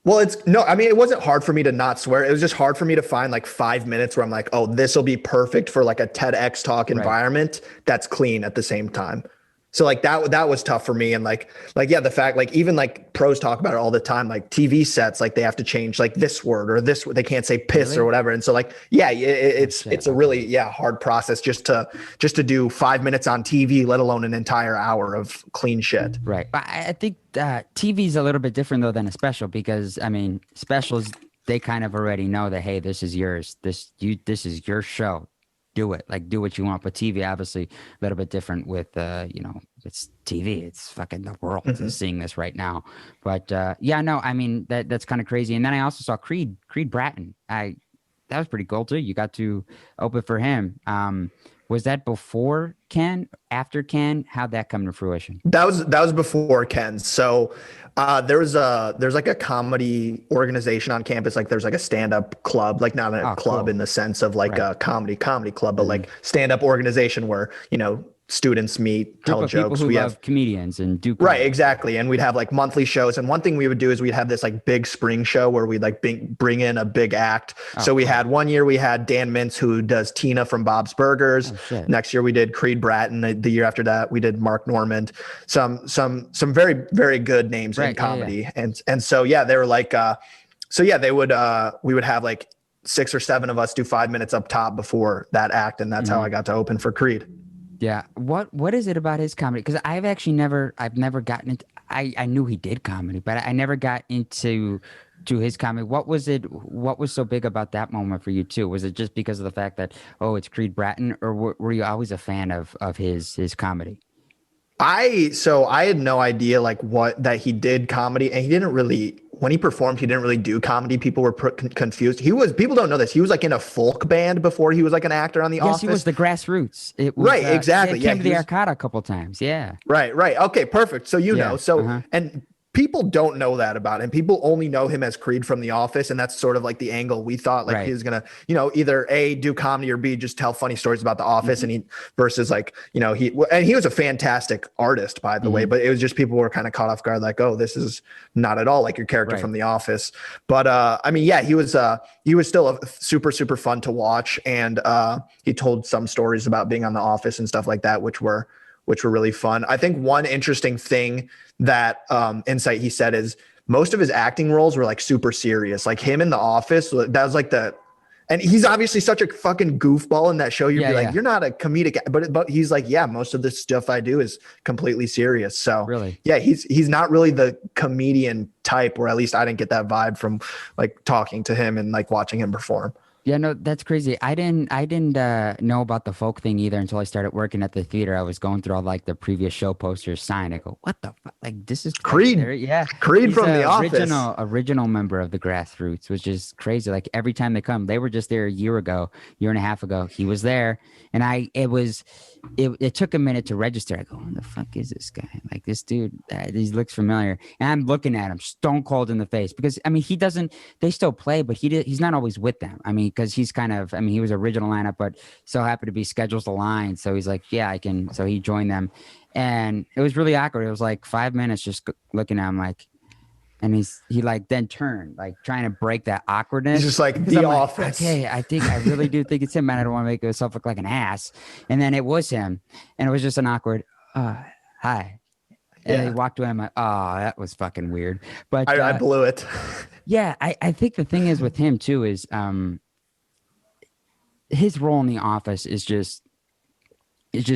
well, it's no, I mean, it wasn't hard for me to not swear. It was just hard for me to find like 5 minutes where I'm like, oh, this will be perfect for like a TEDx talk Right. environment that's clean at the same time. So like that was tough for me. And like yeah, the fact, like even like pros talk about it all the time, like TV sets, like they have to change like this word or this, they can't say piss or Really? whatever. And so like, yeah, Oh it's shit. a Okay. really, yeah, hard process just to do 5 minutes on TV, let alone an entire hour of clean shit. Right. I think TV is a little bit different though than a special, because I mean, specials, they kind of already know that, hey, this is yours. This is your show. Do it. Like, do what you want. But TV, obviously, a little bit different with it's TV. It's fucking, the world is Mhm. seeing this right now. But yeah, no, I mean, that's kind of crazy. And then I also saw Creed Bratton. That was pretty cool too. You got to open for him. Was that before Ken, after Ken? How'd that come to fruition? That was before Ken. So there's like a comedy organization on campus. Like there's like a stand-up club, like not a Oh, club cool. in the sense of like Right. a comedy club, but Mhm. like stand-up organization where, students meet, Group tell of people jokes. who We have love comedians and do Right, comedy. exactly. And we'd have like monthly shows. And one thing we would do is we'd have this like big spring show where we'd like bring in a big act. Oh, So we cool. had one year we had Dan Mintz, who does Tina from Bob's Burgers. Oh shit. Next year we did Creed Bratton. The year after that we did Mark Normand. Some very, very good names in Right. Yeah. Yeah. comedy. And so yeah, they were like so yeah, they would we would have like 6 or 7 of us do 5 minutes up top before that act. And that's how Mhm. I got to open for Creed. Yeah. What is it about his comedy? Because I've never gotten into. I knew he did comedy, but I never got into to his comedy. What was it? What was so big about that moment for you too? Was it just because of the fact that, oh, it's Creed Bratton, or were you always a fan of his comedy? I had no idea like what that he did comedy, and he didn't really, when he performed, he didn't really do comedy. People were confused. People don't know this. He was like in a folk band before he was like an actor on The Yes, he was Office. the Grassroots. It was Right, yeah, exactly. it Yeah, came to he the was Arcada a couple times. Yeah. right. Okay, perfect. So Yeah. so Uh-huh. and people don't know that about him. People only know him as Creed from The Office, and that's sort of like the angle we thought like he Right. was gonna, either A, do comedy, or B, just tell funny stories about The Office. Hmm. And he versus like, he was a fantastic artist, by the way, Hmm. but it was just people were kind of caught off guard, like, oh, this is not at all like your character Right. from The Office. But I mean, yeah, he was still a super, super fun to watch. And he told some stories about being on The Office and stuff like that, which were really fun. I think one interesting thing that insight he said is most of his acting roles were like super serious. Like him in The Office, that was like and he's obviously such a fucking goofball in that show. You'd Yeah. be like, Yeah. you're not a comedic, but he's like, yeah, most of the stuff I do is completely serious. So Really. yeah, he's not really the comedian type, or at least I didn't get that vibe from like talking to him and like watching him perform. Yeah, no, that's crazy. I didn't know about the folk thing either until I started working at the theater. I was going through all like the previous show posters signed. I go, what the fuck? Like, this is like, Creed, yeah. Creed He's from The a Office. original member of the Grassroots, which is crazy. Like every time they come, they were just there a year and a half ago. He was there, and it took a minute to register. I go, who the fuck is this guy? Like this dude, he looks familiar. And I'm looking at him stone cold in the face, because I mean, he doesn't. They still play, but he's not always with them. I mean, because he's kind of, I mean, he was original lineup, but so happened to be schedules aligned. So he's like, yeah, I can. So he joined them, and it was really awkward. It was like 5 minutes just looking at him like, and he like then turned, like trying to break that awkwardness. He's just like Because The I'm like, Office. okay, I really do think it's him, and I don't want to make myself look like an ass. And then it was him, and it was just an awkward, hi. And he walked away. I'm like, oh, that was fucking weird. But I blew it. yeah, I think the thing is with him too is his role in The Office is just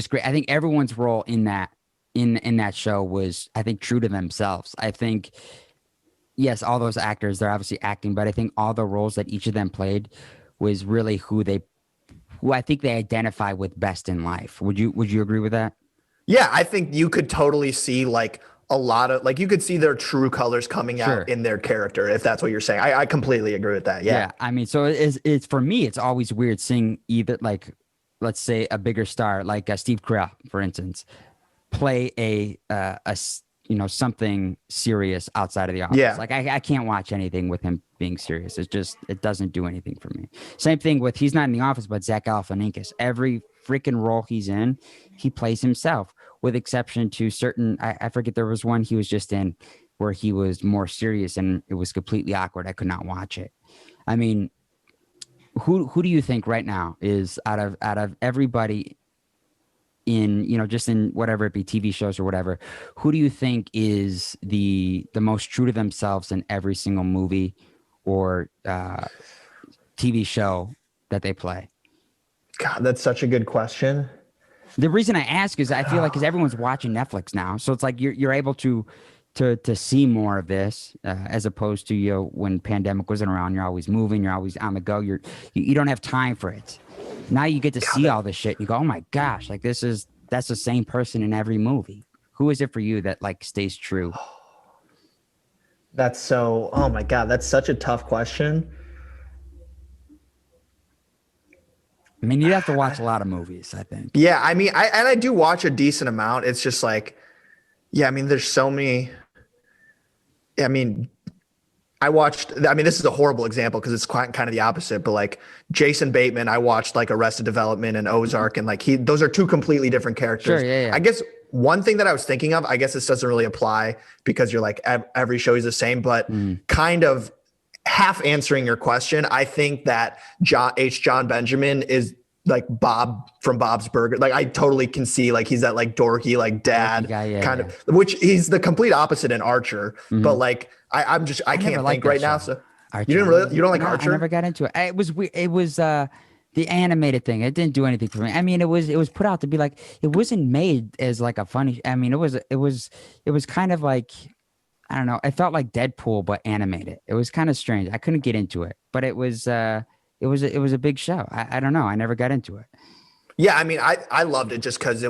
great. I think everyone's role in that show was, I think, true to themselves. I think, yes, all those actors, they're obviously acting, but I think all the roles that each of them played was really who I think they identify with best in life. Would you agree with that? Yeah, I think you could totally see like a lot of like you could see their true colors coming out in their character, if that's what you're saying. I completely agree with that. Yeah. I mean, so it's for me, it's always weird seeing either, like, let's say a bigger star like Steve Carell, for instance, play a something serious outside of The Office. Yeah. Like I can't watch anything with him being serious. It doesn't do anything for me. Same thing with, he's not in The Office, but Zach Galifianakis. Every freaking role he's in, he plays himself, with exception to certain, I forget, there was one he was just in where he was more serious and it was completely awkward. I could not watch it. I mean, who do you think right now is out of everybody in, just in whatever it be, TV shows or whatever, who do you think is the most true to themselves in every single movie or TV show that they play? God, that's such a good question. The reason I ask is I feel like because everyone's watching Netflix now, so it's like you're able to see more of this as opposed to when pandemic wasn't around. You're always moving, you're always on the go. You don't have time for it. Now you get to see all this shit. You go, oh my gosh, like that's the same person in every movie. Who is it for you that like stays true? Oh my God, that's such a tough question. I mean, you'd have to watch a lot of movies, I think. Yeah, I mean, I do watch a decent amount. It's just like, yeah, I mean, there's so many. I mean, this is a horrible example because it's quite kind of the opposite, but like Jason Bateman, I watched like Arrested Development and Ozark, and like those are two completely different characters. Sure, yeah. I guess one thing that I was thinking of, I guess this doesn't really apply because you're like every show is the same, but kind of half answering your question, I think that John Benjamin is like Bob from Bob's Burger. Like I totally can see like he's that like dorky like dad kind of, which he's the complete opposite in Archer. But like I can't think right now. So Archer. You don't like Archer? I never got into it. It was weird. It was the animated thing. It didn't do anything for me. I mean, it was put out to be like, it wasn't made as like a funny. I mean, it was kind of like, I don't know. It felt like Deadpool, but animated. It was kind of strange. I couldn't get into it, but it was a big show. I don't know. I never got into it. Yeah, I mean, I loved it just because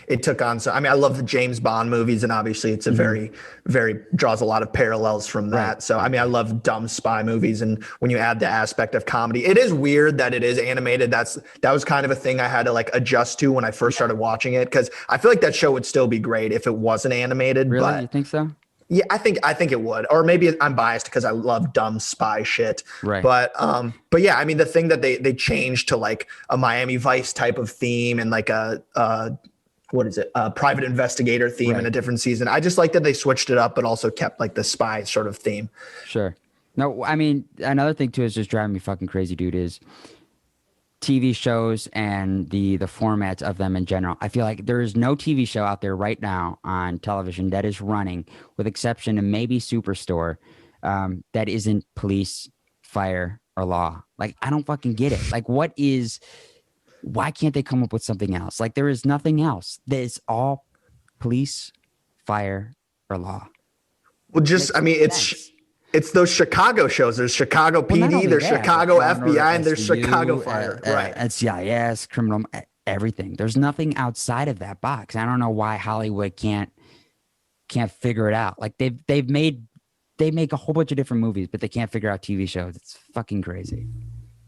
it took on. So I mean, I love the James Bond movies, and obviously it's a very, very draws a lot of parallels from that. Right. So I mean, I love dumb spy movies, and when you add the aspect of comedy, it is weird that it is animated. That was kind of a thing I had to like adjust to when I first started watching it, because I feel like that show would still be great if it wasn't animated. Really, but you think so? Yeah, I think it would, or maybe I'm biased because I love dumb spy shit. Right. But yeah, I mean, the thing that they changed to like a Miami Vice type of theme and like a private investigator theme in a different season. I just like that they switched it up, but also kept like the spy sort of theme. Sure. No, I mean, another thing too is just driving me fucking crazy, dude, is TV shows and the formats of them in general. I feel like there is no TV show out there right now on television that is running, with exception to maybe Superstore, that isn't police, fire, or law. Like, I don't fucking get it. Like, why can't they come up with something else? Like, there is nothing else. There's all police, fire, or law. Well, it's those Chicago shows. There's Chicago PD, there's Chicago FBI, and there's Chicago Fire. Right. NCIS, criminal, everything. There's nothing outside of that box. I don't know why Hollywood can't figure it out. Like they make a whole bunch of different movies, but they can't figure out TV shows. It's fucking crazy.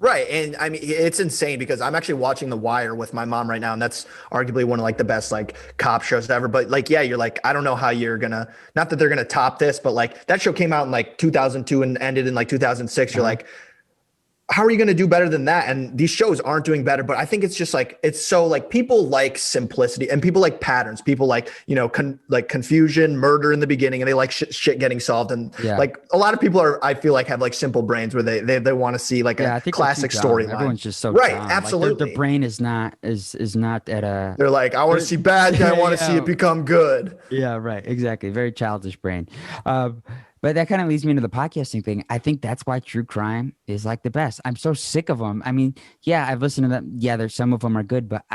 Right. And I mean, it's insane because I'm actually watching The Wire with my mom right now. And that's arguably one of like the best like cop shows ever. But like, yeah, you're like, I don't know how you're gonna, not that they're gonna top this, but like that show came out in like 2002 and ended in like 2006. You're like, how are you going to do better than that? And these shows aren't doing better, but I think it's just like, it's so like people like simplicity and people like patterns, people like, you know, like confusion, murder in the beginning, and they like shit getting solved. And like a lot of people I feel like have like simple brains where they want to see like a classic storyline. Everyone's just so right. dumb. Absolutely. Like their brain is not at a, they're like, I want to see bad guy. I want to see it become good. Yeah, right. Exactly. Very childish brain. But that kind of leads me into the podcasting thing. I think that's why true crime is like the best. I'm so sick of them. I mean, yeah, I've listened to them. Yeah, there's some of them are good, but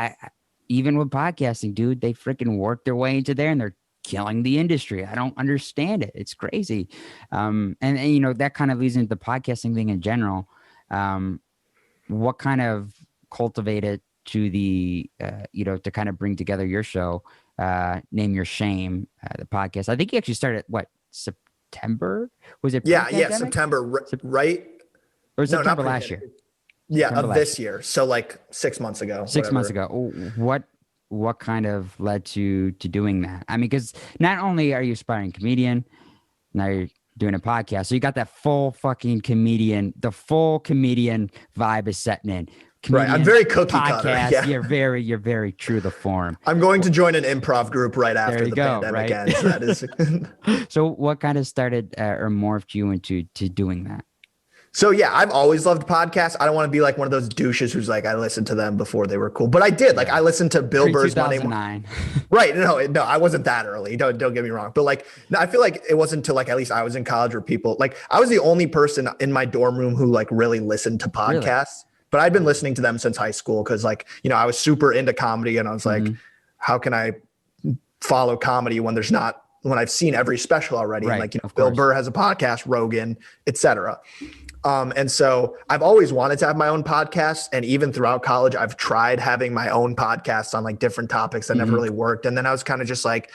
even with podcasting, dude, they freaking work their way into there and they're killing the industry. I don't understand it. It's crazy. And you know, that kind of leads into the podcasting thing in general. What kind of cultivated to the, you know, to kind of bring together your show, Name Your Shame, the podcast. I think you actually started September? Was it? Yeah, September, right? Or September last year? Yeah, September of this year. So like 6 months ago. 6 months ago. What kind of led to doing that? I mean, because not only are you aspiring comedian, now you're doing a podcast. So you got that full fucking comedian, the full comedian vibe is setting in. Right, I'm very cookie cutter. Yeah. You're very true to form. I'm going to join an improv group right after the pandemic ends. That is. So what kind of started or morphed you into doing that? So yeah, I've always loved podcasts. I don't want to be like one of those douches who's like, I listened to them before they were cool, but I did. Like I listened to Bill Burr's Monday. Right? No, I wasn't that early. Don't get me wrong. But like, I feel like it wasn't until like at least I was in college where people like I was the only person in my dorm room who like really listened to podcasts. Really? But I'd been listening to them since high school because, like, you know, I was super into comedy and I was like, how can I follow comedy when I've seen every special already? Right, and like, you know, Bill Burr has a podcast, Rogan, etc. And so I've always wanted to have my own podcast. And even throughout college, I've tried having my own podcast on like different topics that never really worked. And then I was kind of just like,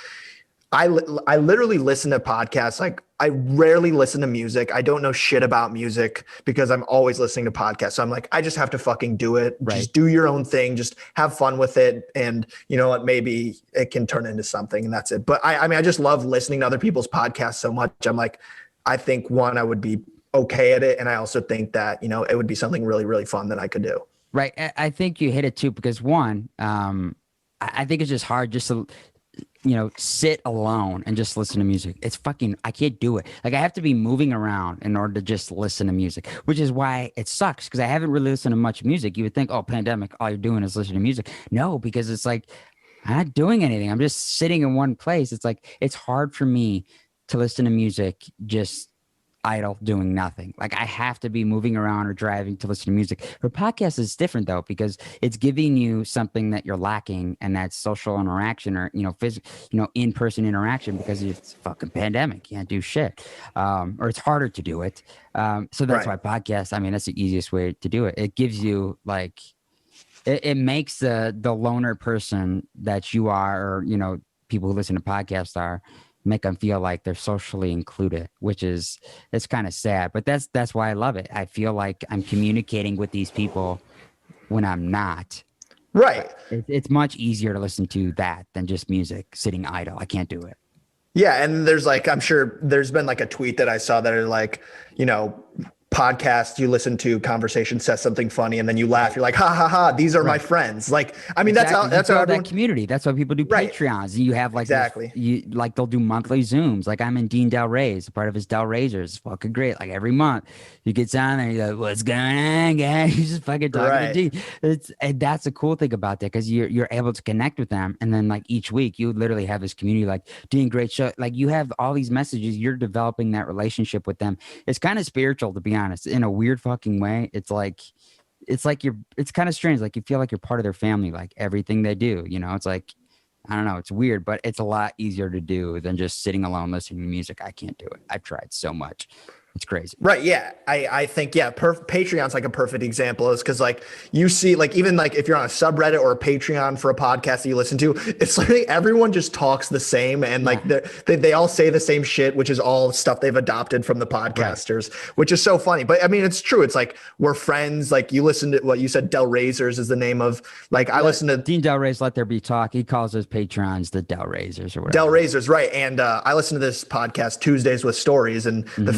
I literally listen to podcasts. Like I rarely listen to music. I don't know shit about music because I'm always listening to podcasts. So I'm like, I just have to fucking do it. Right. Just do your own thing. Just have fun with it. And you know what, maybe it can turn into something and that's it. But I mean, I just love listening to other people's podcasts so much. I'm like, I think I would be okay at it. And I also think that, you know, it would be something really, really fun that I could do. Right. I think you hit it too, because one, I think it's just hard just to, you know, sit alone and just listen to music. It's I can't do it. Like I have to be moving around in order to just listen to music, which is why it sucks because I haven't really listened to much music. You would think, oh, pandemic, all you're doing is listening to music. No, because it's like, I'm not doing anything. I'm just sitting in one place. It's like, it's hard for me to listen to music just idle doing nothing. Like I have to be moving around or driving to listen to music. For podcasts is different though, because it's giving you something that you're lacking, and that's social interaction or, you know, in-person interaction, because it's fucking pandemic. You can't do shit. Or it's harder to do it. So that's why podcasts, I mean, that's the easiest way to do it. It gives you like, it makes the loner person that you are, or, you know, people who listen to podcasts make them feel like they're socially included, it's kind of sad, but that's why I love it. I feel like I'm communicating with these people when I'm not. Right. It's much easier to listen to that than just music sitting idle. I can't do it. Yeah. And there's like, I'm sure there's been like a tweet that I saw that are like, you know, podcast you listen to, conversation says something funny and then you laugh, you're like, ha ha ha, these are my friends. Like, I mean, exactly. that's how everyone... that community. That's why people do Patreons. You have like like they'll do monthly Zooms. Like I'm in Dean Del Rey's, part of his Del Raisers. It's fucking great. Like every month you get on there, you're like, what's going on, guys? You just fucking talking to Dean. And that's the cool thing about that, because you're able to connect with them, and then like each week you literally have this community like, Dean, great show. Like you have all these messages, you're developing that relationship with them. It's kind of spiritual, to be honest, in a weird fucking way. It's kind of strange. Like you feel like you're part of their family, like everything they do, you know. It's like, I don't know, it's weird, but it's a lot easier to do than just sitting alone listening to music. I can't do it. I've tried so much. It's crazy. Right. Yeah. I think, Patreon's like a perfect example, is because like you see, like, even like if you're on a subreddit or a Patreon for a podcast that you listen to, it's literally everyone just talks the same. And like they all say the same shit, which is all stuff they've adopted from the podcasters, which is so funny. But I mean, it's true. It's like, we're friends. Like you listen to what you said, Del Raisers is the name of, like, I listen to Dean Del Rey's Let There Be Talk. He calls his Patrons the Del Raisers or whatever. Del Raisers. Right. And I listen to this podcast Tuesdays with Stories, and the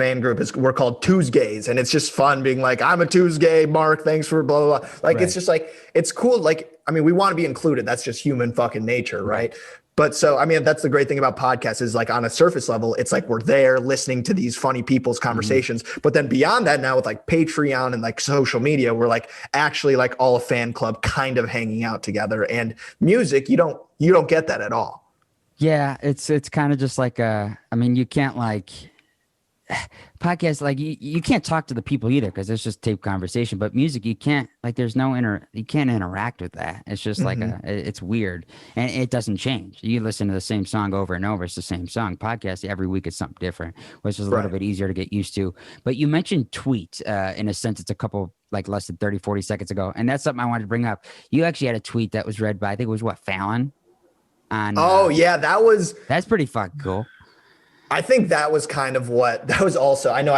fan group is we're called Tuesdays, and it's just fun being like, I'm a Tuesday, Mark, thanks for blah blah blah. Like Right. it's just like it's cool. Like I mean, we want to be included. That's just human fucking nature, right? But so I mean, that's the great thing about podcasts is like on a surface level, it's like we're there listening to these funny people's conversations. But then beyond that, now with like Patreon and like social media, we're like actually like all a fan club kind of hanging out together. And music, you don't get that at all. Yeah, it's kind of just like I mean, you can't like podcasts like you can't talk to the people either because it's just tape conversation. But music, you can't like there's no you can't interact with that. It's just like it's weird and it doesn't change. You listen to the same song over and over, it's the same song. Podcast every week is something different, which is a little bit easier to get used to. But you mentioned tweet in a sense. It's a couple like less than 30, 40 seconds ago, and that's something I wanted to bring up. You actually had a tweet that was read by I think it was what Fallon. On, yeah, that's pretty fucking cool. I think that was kind of what that was also. I know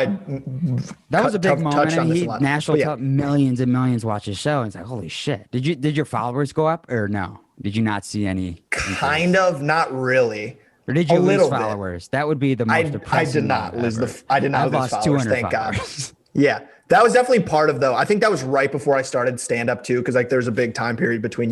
that was a big moment. Touched on this a lot. National millions and millions watch his show. And it's like, holy shit. Did your followers go up or no? Did you not see any? Kind of, not really. Or did you lose followers? That would be the most depressing. I did not lose I did not lose followers. Thank God. followers. Yeah. That was definitely part of though. I think that was right before I started stand up too. Cause like there's a big time period between,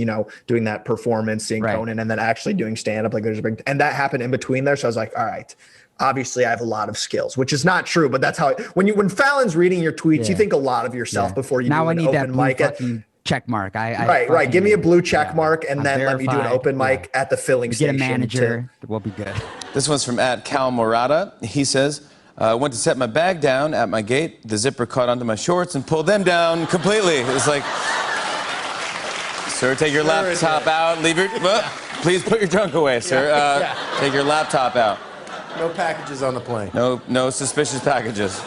doing that performance, seeing Conan and then actually doing stand up. Like there's and that happened in between there. So I was like, all right, obviously I have a lot of skills, which is not true, but that's how when Fallon's reading your tweets, you think a lot of yourself before you now do I an need open that mic. Check mark. Right. Give me a blue check mark and then let me do an open mic at the filling station. Get a manager. We'll be good. This one's from @Murata. He says, went to set my bag down at my gate. The zipper caught onto my shorts and pulled them down completely. It was like, sir, take your laptop out. Leave your, please put your junk away, sir. Take your laptop out. No packages on the plane. No suspicious packages.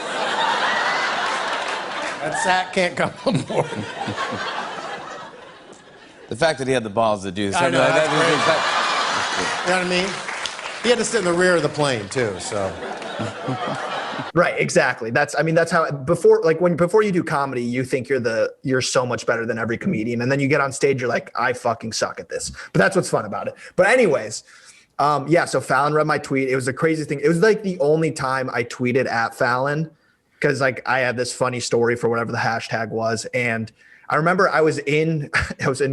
That sack can't come on board. The fact that he had the balls to do something know, like that's that. You know what I mean? He had to sit in the rear of the plane too, so. Right, exactly. That's how before you do comedy, you think you're so much better than every comedian, and then you get on stage, you're like, I fucking suck at this. But that's what's fun about it. But anyways, so Fallon read my tweet. It was the craziest thing. It was like the only time I tweeted at Fallon because like I had this funny story for whatever the hashtag was, and I remember I was in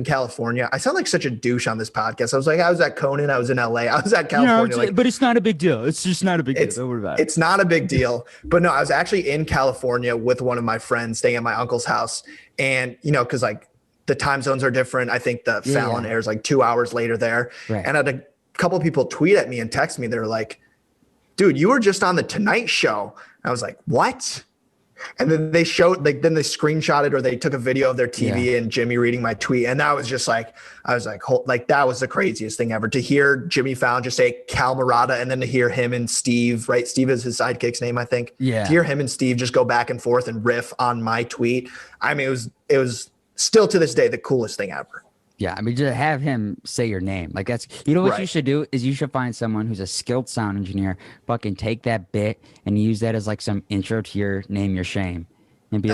California. I sound like such a douche on this podcast. I was at Conan. I was in LA. I was at California. But it's not a big deal. It's just not a big deal. Don't worry about it. It's not a big deal. But no, I was actually in California with one of my friends staying at my uncle's house. And, because like the time zones are different. I think the Fallon airs like 2 hours later there. Right. And I had a couple of people tweet at me and text me. They're like, dude, you were just on the Tonight Show. I was like, what? And then they screenshotted or they took a video of their TV and Jimmy reading my tweet. And that was just like, I was like, that was the craziest thing ever to hear Jimmy Fallon just say Cal Murata and then to hear him and Steve, right? Steve is his sidekick's name, I think. Yeah. To hear him and Steve just go back and forth and riff on my tweet. I mean, it was still to this day the coolest thing ever. Yeah, I mean, just have him say your name. Like that's, what you should do is you should find someone who's a skilled sound engineer, fucking take that bit and use that as like some intro to your name, your shame, and be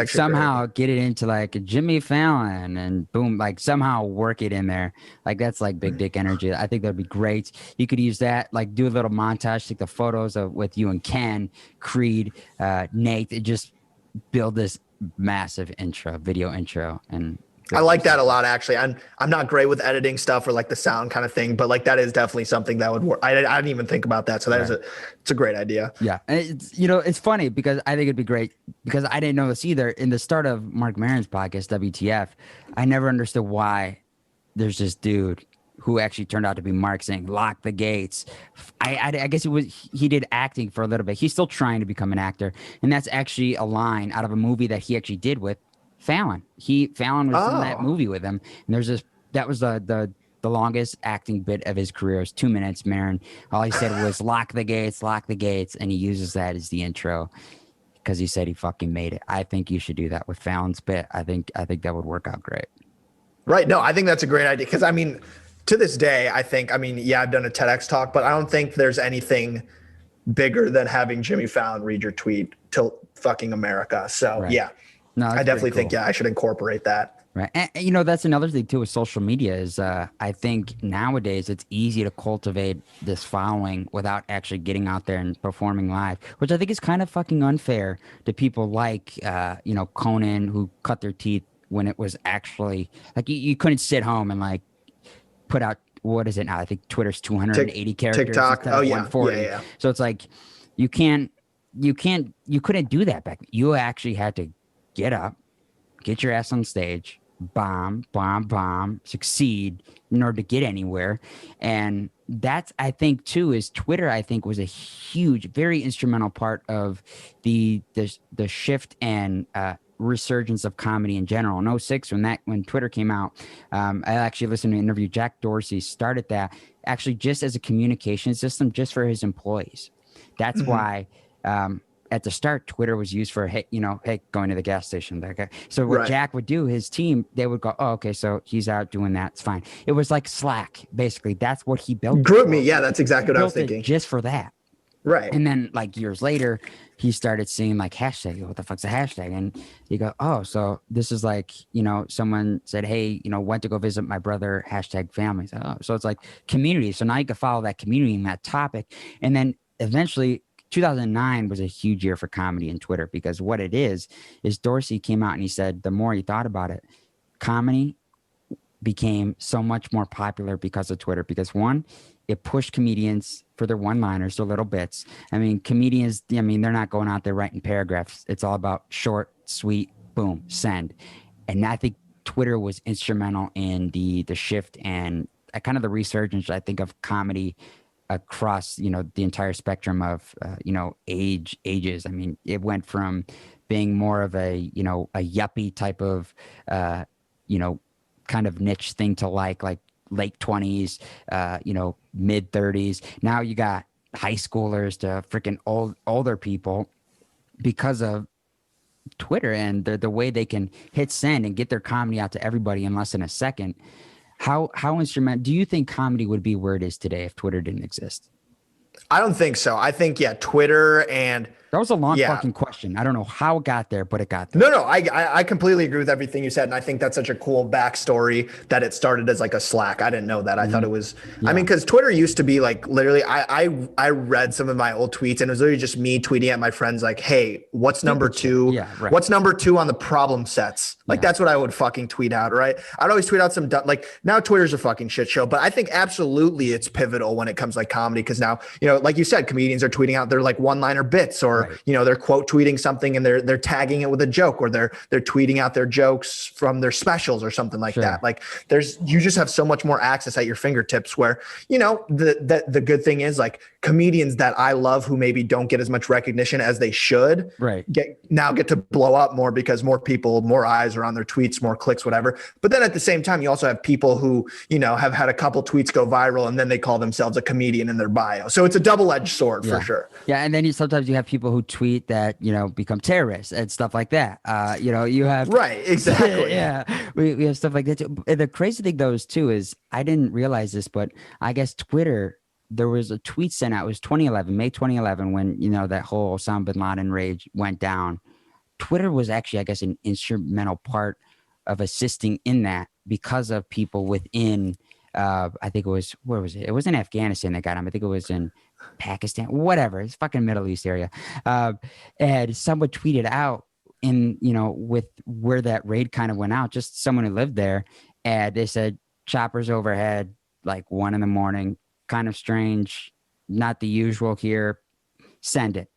somehow get it into like Jimmy Fallon and boom, like somehow work it in there. Like that's like big dick energy. I think that'd be great. You could use that, like do a little montage, take the photos with you and Ken, Creed, Nate, and just build this massive video intro and. I like that a lot, actually. I'm not great with editing stuff or like the sound kind of thing, but like that is definitely something that would work. I didn't even think about that, so it's a great idea. Yeah, and it's funny because I think it'd be great because I didn't know this either. In the start of Mark Maron's podcast, WTF, I never understood why there's this dude who actually turned out to be Mark saying "lock the gates." I guess he did acting for a little bit. He's still trying to become an actor, and that's actually a line out of a movie that he actually did with Fallon. Fallon was in that movie with him, and that was the longest acting bit of his career. It was 2 minutes. Maron, all he said was lock the gates, and he uses that as the intro because he said he fucking made it. I think you should do that with Fallon's bit. I think that would work out great. Right. No, I think that's a great idea because I mean, to this day, I've done a TEDx talk, but I don't think there's anything bigger than having Jimmy Fallon read your tweet to fucking America. So yeah. No, I definitely think, I should incorporate that. Right. And that's another thing too with social media is I think nowadays it's easy to cultivate this following without actually getting out there and performing live, which I think is kind of fucking unfair to people like, Conan who cut their teeth when it was actually like you couldn't sit home and like put out, what is it now? I think Twitter's 280 characters TikTok. instead Oh of yeah, yeah, 140. yeah. So it's like you can't, you couldn't do that back then. You actually had to get up, get your ass on stage, bomb, succeed in order to get anywhere. And that's, I think, too, is Twitter, I think, was a huge, very instrumental part of the shift and resurgence of comedy in general. In '06, when Twitter came out, I actually listened to an interview. Jack Dorsey started that actually just as a communication system just for his employees. That's why at the start, Twitter was used for, hey, going to the gas station. Okay. So what Right. Jack would do, his team, they would go, oh, okay, so he's out doing that. It's fine. It was like Slack, basically. That's what he built. Group me. Yeah, that's exactly what I was Built it thinking. just for that. Right. And then like years later, he started seeing like hashtag. What the fuck's a hashtag? And you go, oh, so this is like, someone said, hey, went to go visit my brother, hashtag family. So it's like community. So now you can follow that community and that topic. And then eventually 2009 was a huge year for comedy and Twitter, because what it is Dorsey came out and he said the more he thought about it, comedy became so much more popular because of Twitter. Because one, it pushed comedians for their one-liners, their little bits. I mean, comedians, they're not going out there writing paragraphs. It's all about short, sweet, boom, send. And I think Twitter was instrumental in the shift and kind of the resurgence, I think, of comedy across, the entire spectrum of, ages. I mean, it went from being more of a yuppie type of, kind of niche thing to like late 20s, mid 30s. Now you got high schoolers to freaking older people because of Twitter and the way they can hit send and get their comedy out to everybody in less than a second. How instrumental do you think comedy would be where it is today if Twitter didn't exist? I don't think so. I think, yeah, Twitter and That was a long yeah. fucking question. I don't know how it got there, but it got there. No, I completely agree with everything you said, and I think that's such a cool backstory that it started as like a Slack. I didn't know that. I thought it was. I mean, because Twitter used to be like literally. I read some of my old tweets, and it was literally just me tweeting at my friends like, "Hey, what's number two? Yeah, right. What's number two on the problem sets?" Like that's what I would fucking tweet out, right? I'd always tweet out some like now Twitter's a fucking shit show, but I think absolutely it's pivotal when it comes like comedy because now like you said, comedians are tweeting out their like one-liner bits or they're quote tweeting something and they're tagging it with a joke or they're tweeting out their jokes from their specials or something like that. Like you just have so much more access at your fingertips where, the good thing is like comedians that I love who maybe don't get as much recognition as they should get to blow up more because more people, more eyes are on their tweets, more clicks, whatever. But then at the same time, you also have people who, have had a couple tweets go viral and then they call themselves a comedian in their bio. So it's a double-edged sword for sure. Yeah. And then sometimes you have people who tweet that, become terrorists and stuff like that. You have. Right. Exactly. Yeah. We have stuff like that too. The crazy thing though is I didn't realize this, but I guess Twitter, there was a tweet sent out. It was May 2011, when, that whole Osama bin Laden rage went down. Twitter was actually, I guess, an instrumental part of assisting in that because of people within, I think it was, where was it? It was in Afghanistan that got him. I think it was in Pakistan, whatever. It's fucking Middle East area. And someone tweeted out with where that raid kind of went out, just someone who lived there. And they said, choppers overhead, like 1 a.m, kind of strange, not the usual here, send it.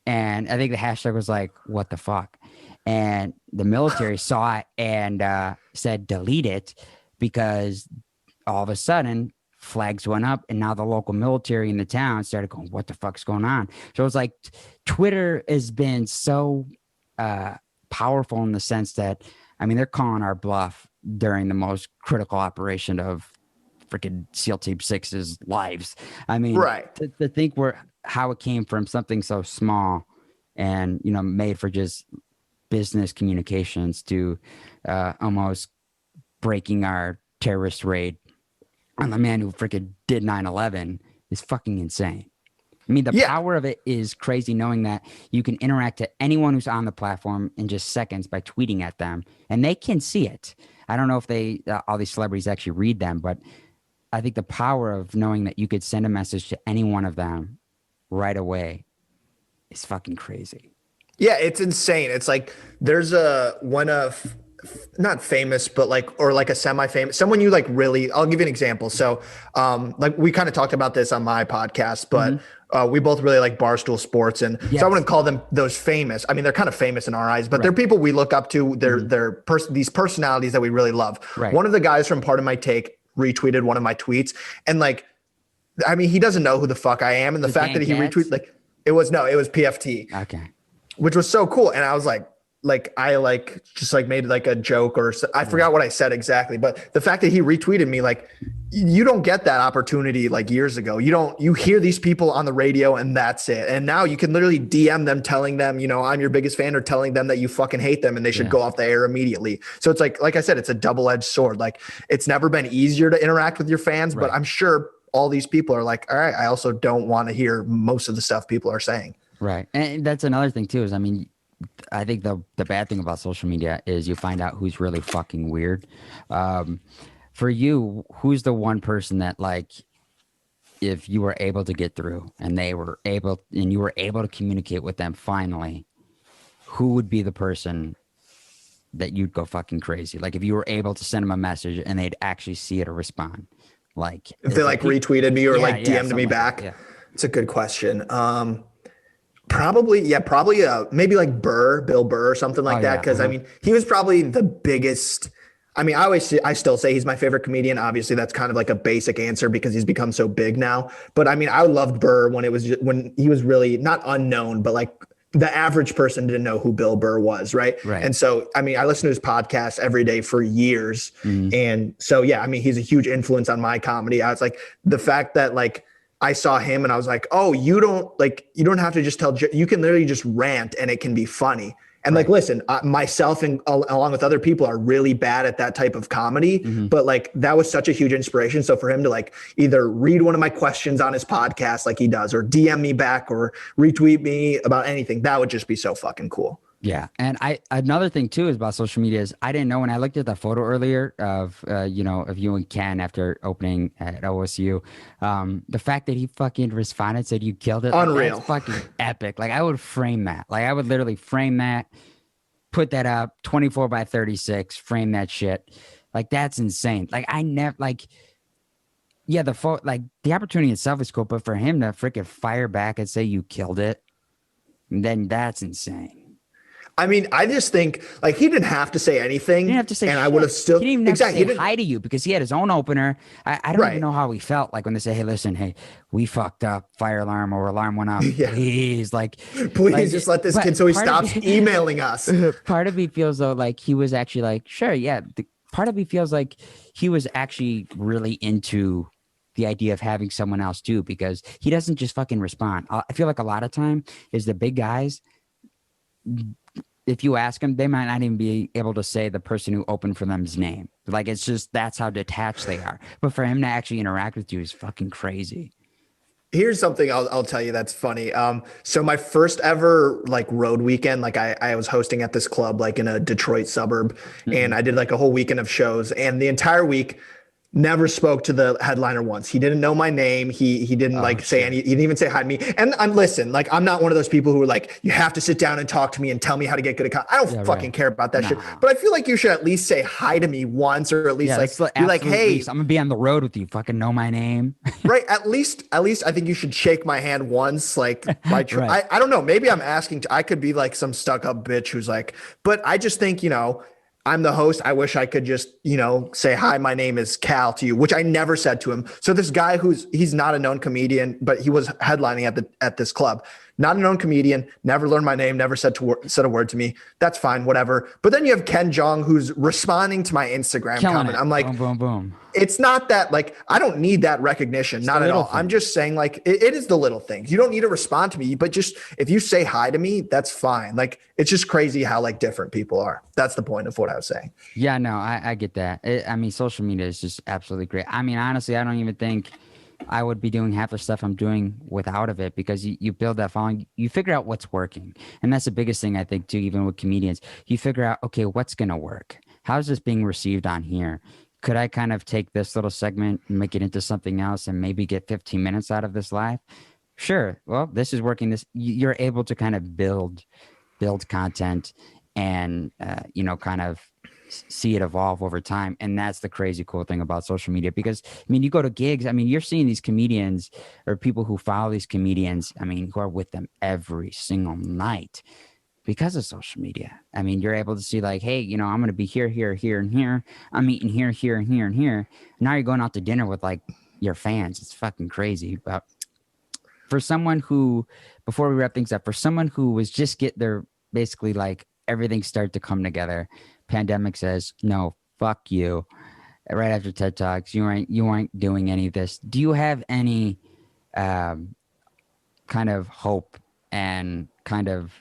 And I think the hashtag was like, what the fuck? And the military saw it and said, delete it, because all of a sudden flags went up and now the local military in the town started going, what the fuck's going on? So it's like Twitter has been so powerful in the sense that, I mean, they're calling our bluff during the most critical operation of freaking SEAL Team 6's lives. I mean, to think how it came from something so small and, made for just business communications to almost breaking our terrorist raid on the man who freaking did 9/11 is fucking insane. I mean, the Yeah. power of it is crazy, knowing that you can interact to anyone who's on the platform in just seconds by tweeting at them, and they can see it. I don't know if all these celebrities actually read them, but I think the power of knowing that you could send a message to any one of them right away is fucking crazy. Yeah, it's insane. It's like there's not famous, but like a semi-famous, someone you like really. I'll give you an example. So, like we kind of talked about this on my podcast, but we both really like Barstool Sports, and so I wouldn't call them those famous. I mean, they're kind of famous in our eyes, but they're people we look up to. They're these personalities that we really love. Right. One of the guys from Part of My Take retweeted one of my tweets, and like, I mean, he doesn't know who the fuck I am, and the fact that he retweeted, like, it was PFT. Okay. Which was so cool. And I was like I just like made like a joke, or I forgot what I said exactly, but the fact that he retweeted me, like, you don't get that opportunity like years ago. You hear these people on the radio and that's it. And now you can literally DM them telling them, you know, I'm your biggest fan, or telling them that you fucking hate them and they should go off the air immediately. So it's like I said, it's a double-edged sword. Like, it's never been easier to interact with your fans, but I'm sure all these people are like, all right, I also don't want to hear most of the stuff people are saying. Right. And that's another thing too, is, I mean, I think the bad thing about social media is you find out who's really fucking weird. For you, who's the one person that, like, if you were able to get through and you were able to communicate with them finally, who would be the person that you'd go fucking crazy? Like, if you were able to send them a message and they'd actually see it or respond, like if they like retweeted me or like DM'd me like back. that, It's a good question. Probably maybe like Bill Burr or something like that. Cause I mean, he was probably the biggest. I mean, I still say he's my favorite comedian. Obviously that's kind of like a basic answer because he's become so big now. But I mean, I loved Burr when he was really not unknown, but like the average person didn't know who Bill Burr was. Right. And so, I mean, I listened to his podcast every day for years. And so, yeah, I mean, he's a huge influence on my comedy. I was like, the fact that like, I saw him and I was like, oh, you don't have to just you can literally just rant and it can be funny. And like, listen, myself and along with other people are really bad at that type of comedy, but like that was such a huge inspiration. So for him to like either read one of my questions on his podcast like he does, or DM me back, or retweet me about anything, that would just be so fucking cool. Yeah. And another thing too is about social media is I didn't know when I looked at that photo earlier of you and Ken after opening at OSU, the fact that he fucking responded, said you killed it. Unreal. That's fucking epic. Like, I would frame that. Like, I would literally frame that, put that up 24x36, frame that shit. Like, that's insane. Like, I never the opportunity itself is cool, but for him to freaking fire back and say you killed it, then that's insane. I mean, I just think like he didn't have to say anything. He didn't have to say and shit. I would have still he didn't even have to say hi to you because he had his own opener. I don't even know how he felt like when they say, hey, listen, hey, we fucked up, fire alarm or alarm went off. Please just let this kid so he stops emailing us. Part of me feels though like he was actually like, sure, yeah. Part of me feels like he was actually really into the idea of having someone else too, because he doesn't just fucking respond. I feel like a lot of time is the big guys, if you ask them, they might not even be able to say the person who opened for them's name. Like, it's just, that's how detached they are. But for him to actually interact with you is fucking crazy. Here's something I'll tell you that's funny. So my first ever like road weekend, like I was hosting at this club, like in a Detroit suburb, and I did like a whole weekend of shows, and the entire week, never spoke to the headliner once. He didn't know my name. He didn't say any, he didn't even say hi to me. And listen, like, I'm not one of those people who are like, you have to sit down and talk to me and tell me how to get good at comedy. I don't fucking care about that shit. But I feel like you should at least say hi to me once, or at least be like, hey, I'm gonna be on the road with you. Fucking know my name. Right. At least I think you should shake my hand once. Like, I don't know. Maybe I'm asking I could be like some stuck up bitch who's like, but I just think, I'm the host. I wish I could just, say, hi, my name is Cal to you, which I never said to him. So this guy he's not a known comedian, but he was headlining at this club. Not a known comedian, never learned my name, never said a word to me. That's fine, whatever. But then you have Ken Jeong, who's responding to my Instagram comment. I'm like, boom, boom, boom. It's not that, like, I don't need that recognition. Not at all. I'm just saying, like, it is the little things. You don't need to respond to me, but just if you say hi to me, that's fine. Like, it's just crazy how like different people are. That's the point of what I was saying. Yeah, no, I get that. I mean, social media is just absolutely great. I mean, honestly, I don't even think I would be doing half the stuff I'm doing without of it, because you build that following, you figure out what's working. And that's the biggest thing I think too, even with comedians, you figure out, okay, what's going to work? How's this being received on here? Could I kind of take this little segment and make it into something else and maybe get 15 minutes out of this live? Sure. Well, this is working. You're able to kind of build content and, kind of see it evolve over time. And that's the crazy cool thing about social media, because you go to gigs, you're seeing these comedians or people who follow these comedians, who are with them every single night because of social media. You're able to see like, hey, I'm going to be here, here, here, and here. I'm eating here, here, and here, and here. Now you're going out to dinner with like your fans. It's fucking crazy. But for someone who, before we wrap things up, for someone who was just get their, basically like everything started to come together, pandemic says, no, fuck you. Right after TED Talks, you aren't doing any of this. Do you have any kind of hope and kind of,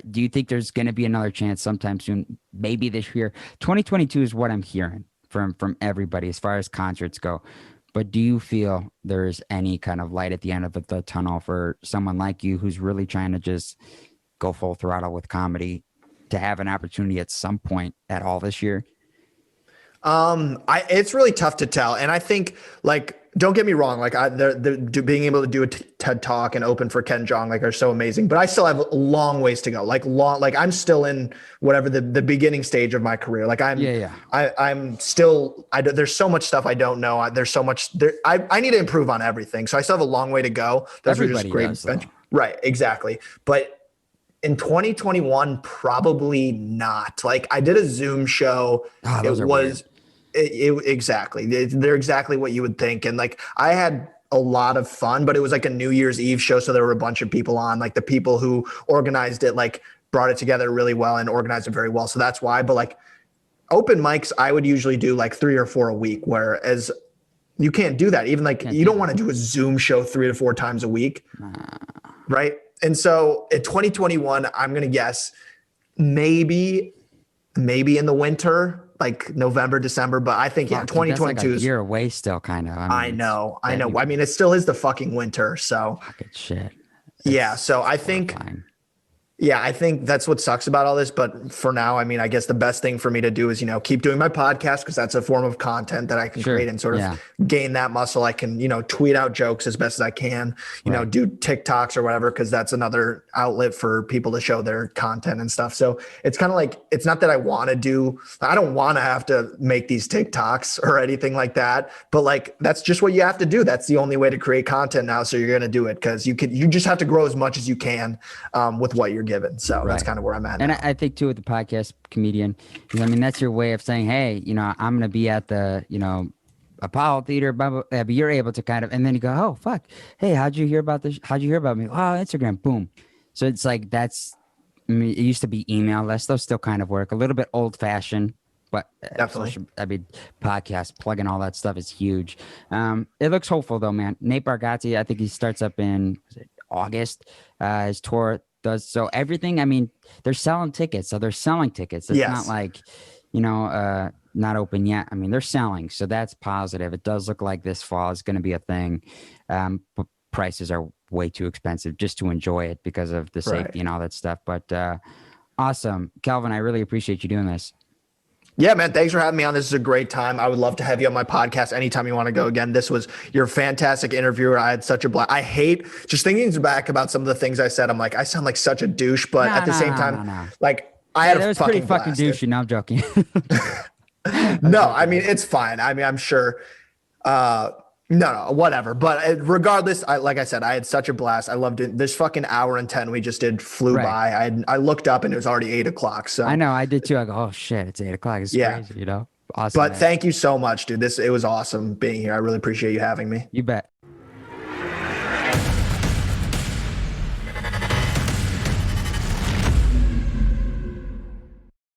do you think there's going to be another chance sometime soon? Maybe this year. 2022 is what I'm hearing from everybody as far as concerts go. But do you feel there's any kind of light at the end of the tunnel for someone like you who's really trying to just go full throttle with comedy, to have an opportunity at some point at all this year? It's really tough to tell. And I think, like, don't get me wrong, like being able to do a TED Talk and open for Ken Jeong, like, are so amazing, but I still have a long ways to go. Like I'm still in whatever the beginning stage of my career. Like I'm still, there's so much stuff I don't know. There's so much there. I need to improve on everything. So I still have a long way to go. Those are just great. Right. Exactly. But in 2021, probably not. Like, I did a Zoom show. Exactly. They're exactly what you would think. And like, I had a lot of fun, but it was like a New Year's Eve show. So there were a bunch of people on, like the people who organized it, like brought it together really well and organized it very well. So that's why. But like open mics, I would usually do like 3 or 4 a week, whereas you can't do that. Even like, you don't want to do a Zoom show 3 to 4 times a week. Right. And so in 2021, I'm going to guess maybe in the winter, like November, December, but I think, 2022 is a year away still, kind of. I know. It still is the fucking winter. So fucking shit. So I think, I think that's what sucks about all this. But for now, I guess the best thing for me to do is, keep doing my podcast, because that's a form of content that I can create and sort of gain that muscle. I can, tweet out jokes as best as I can, do TikToks or whatever, because that's another outlet for people to show their content and stuff. So it's kind of like, it's not that I don't want to have to make these TikToks or anything like that, but like, that's just what you have to do. That's the only way to create content now. So you're going to do it, because you just have to grow as much as you can with what you're given. So that's kind of where I'm at. And now. I think too, with the podcast comedian, that's your way of saying, hey, I'm going to be at the, Apollo Theater, blah, blah, blah, but you're able to kind of, and then you go, oh, fuck. Hey, how'd you hear about this? How'd you hear about me? Oh, Instagram, boom. So it's like, it used to be email lists. Those still kind of work. A little bit old fashioned, but definitely. Podcast, plugging all that stuff is huge. It looks hopeful though, man. Nate Bargatze, I think he starts up in August. His tour does so everything. They're selling tickets. So they're selling tickets. It's not like, not open yet. They're selling. So that's positive. It does look like this fall is going to be a thing. But prices are way too expensive just to enjoy it because of the safety and all that stuff. But awesome. Calvin, I really appreciate you doing this. Yeah, man. Thanks for having me on. This is a great time. I would love to have you on my podcast anytime you want to go again. You're a fantastic interviewer. I had such a blast. I hate just thinking back about some of the things I said. I'm like, I sound like such a douche, but at the same time, like I had a fucking blast. Pretty fucking douchey. No, I'm joking. No, it's fine. I'm sure. No, whatever. But regardless, like I said, I had such a blast. I loved it. This fucking hour and 10 we just did flew by. I looked up and it was already 8 o'clock. So I know, I did too. I go, oh shit, it's 8 o'clock. It's crazy, Awesome. But thank you so much, dude. It was awesome being here. I really appreciate you having me. You bet.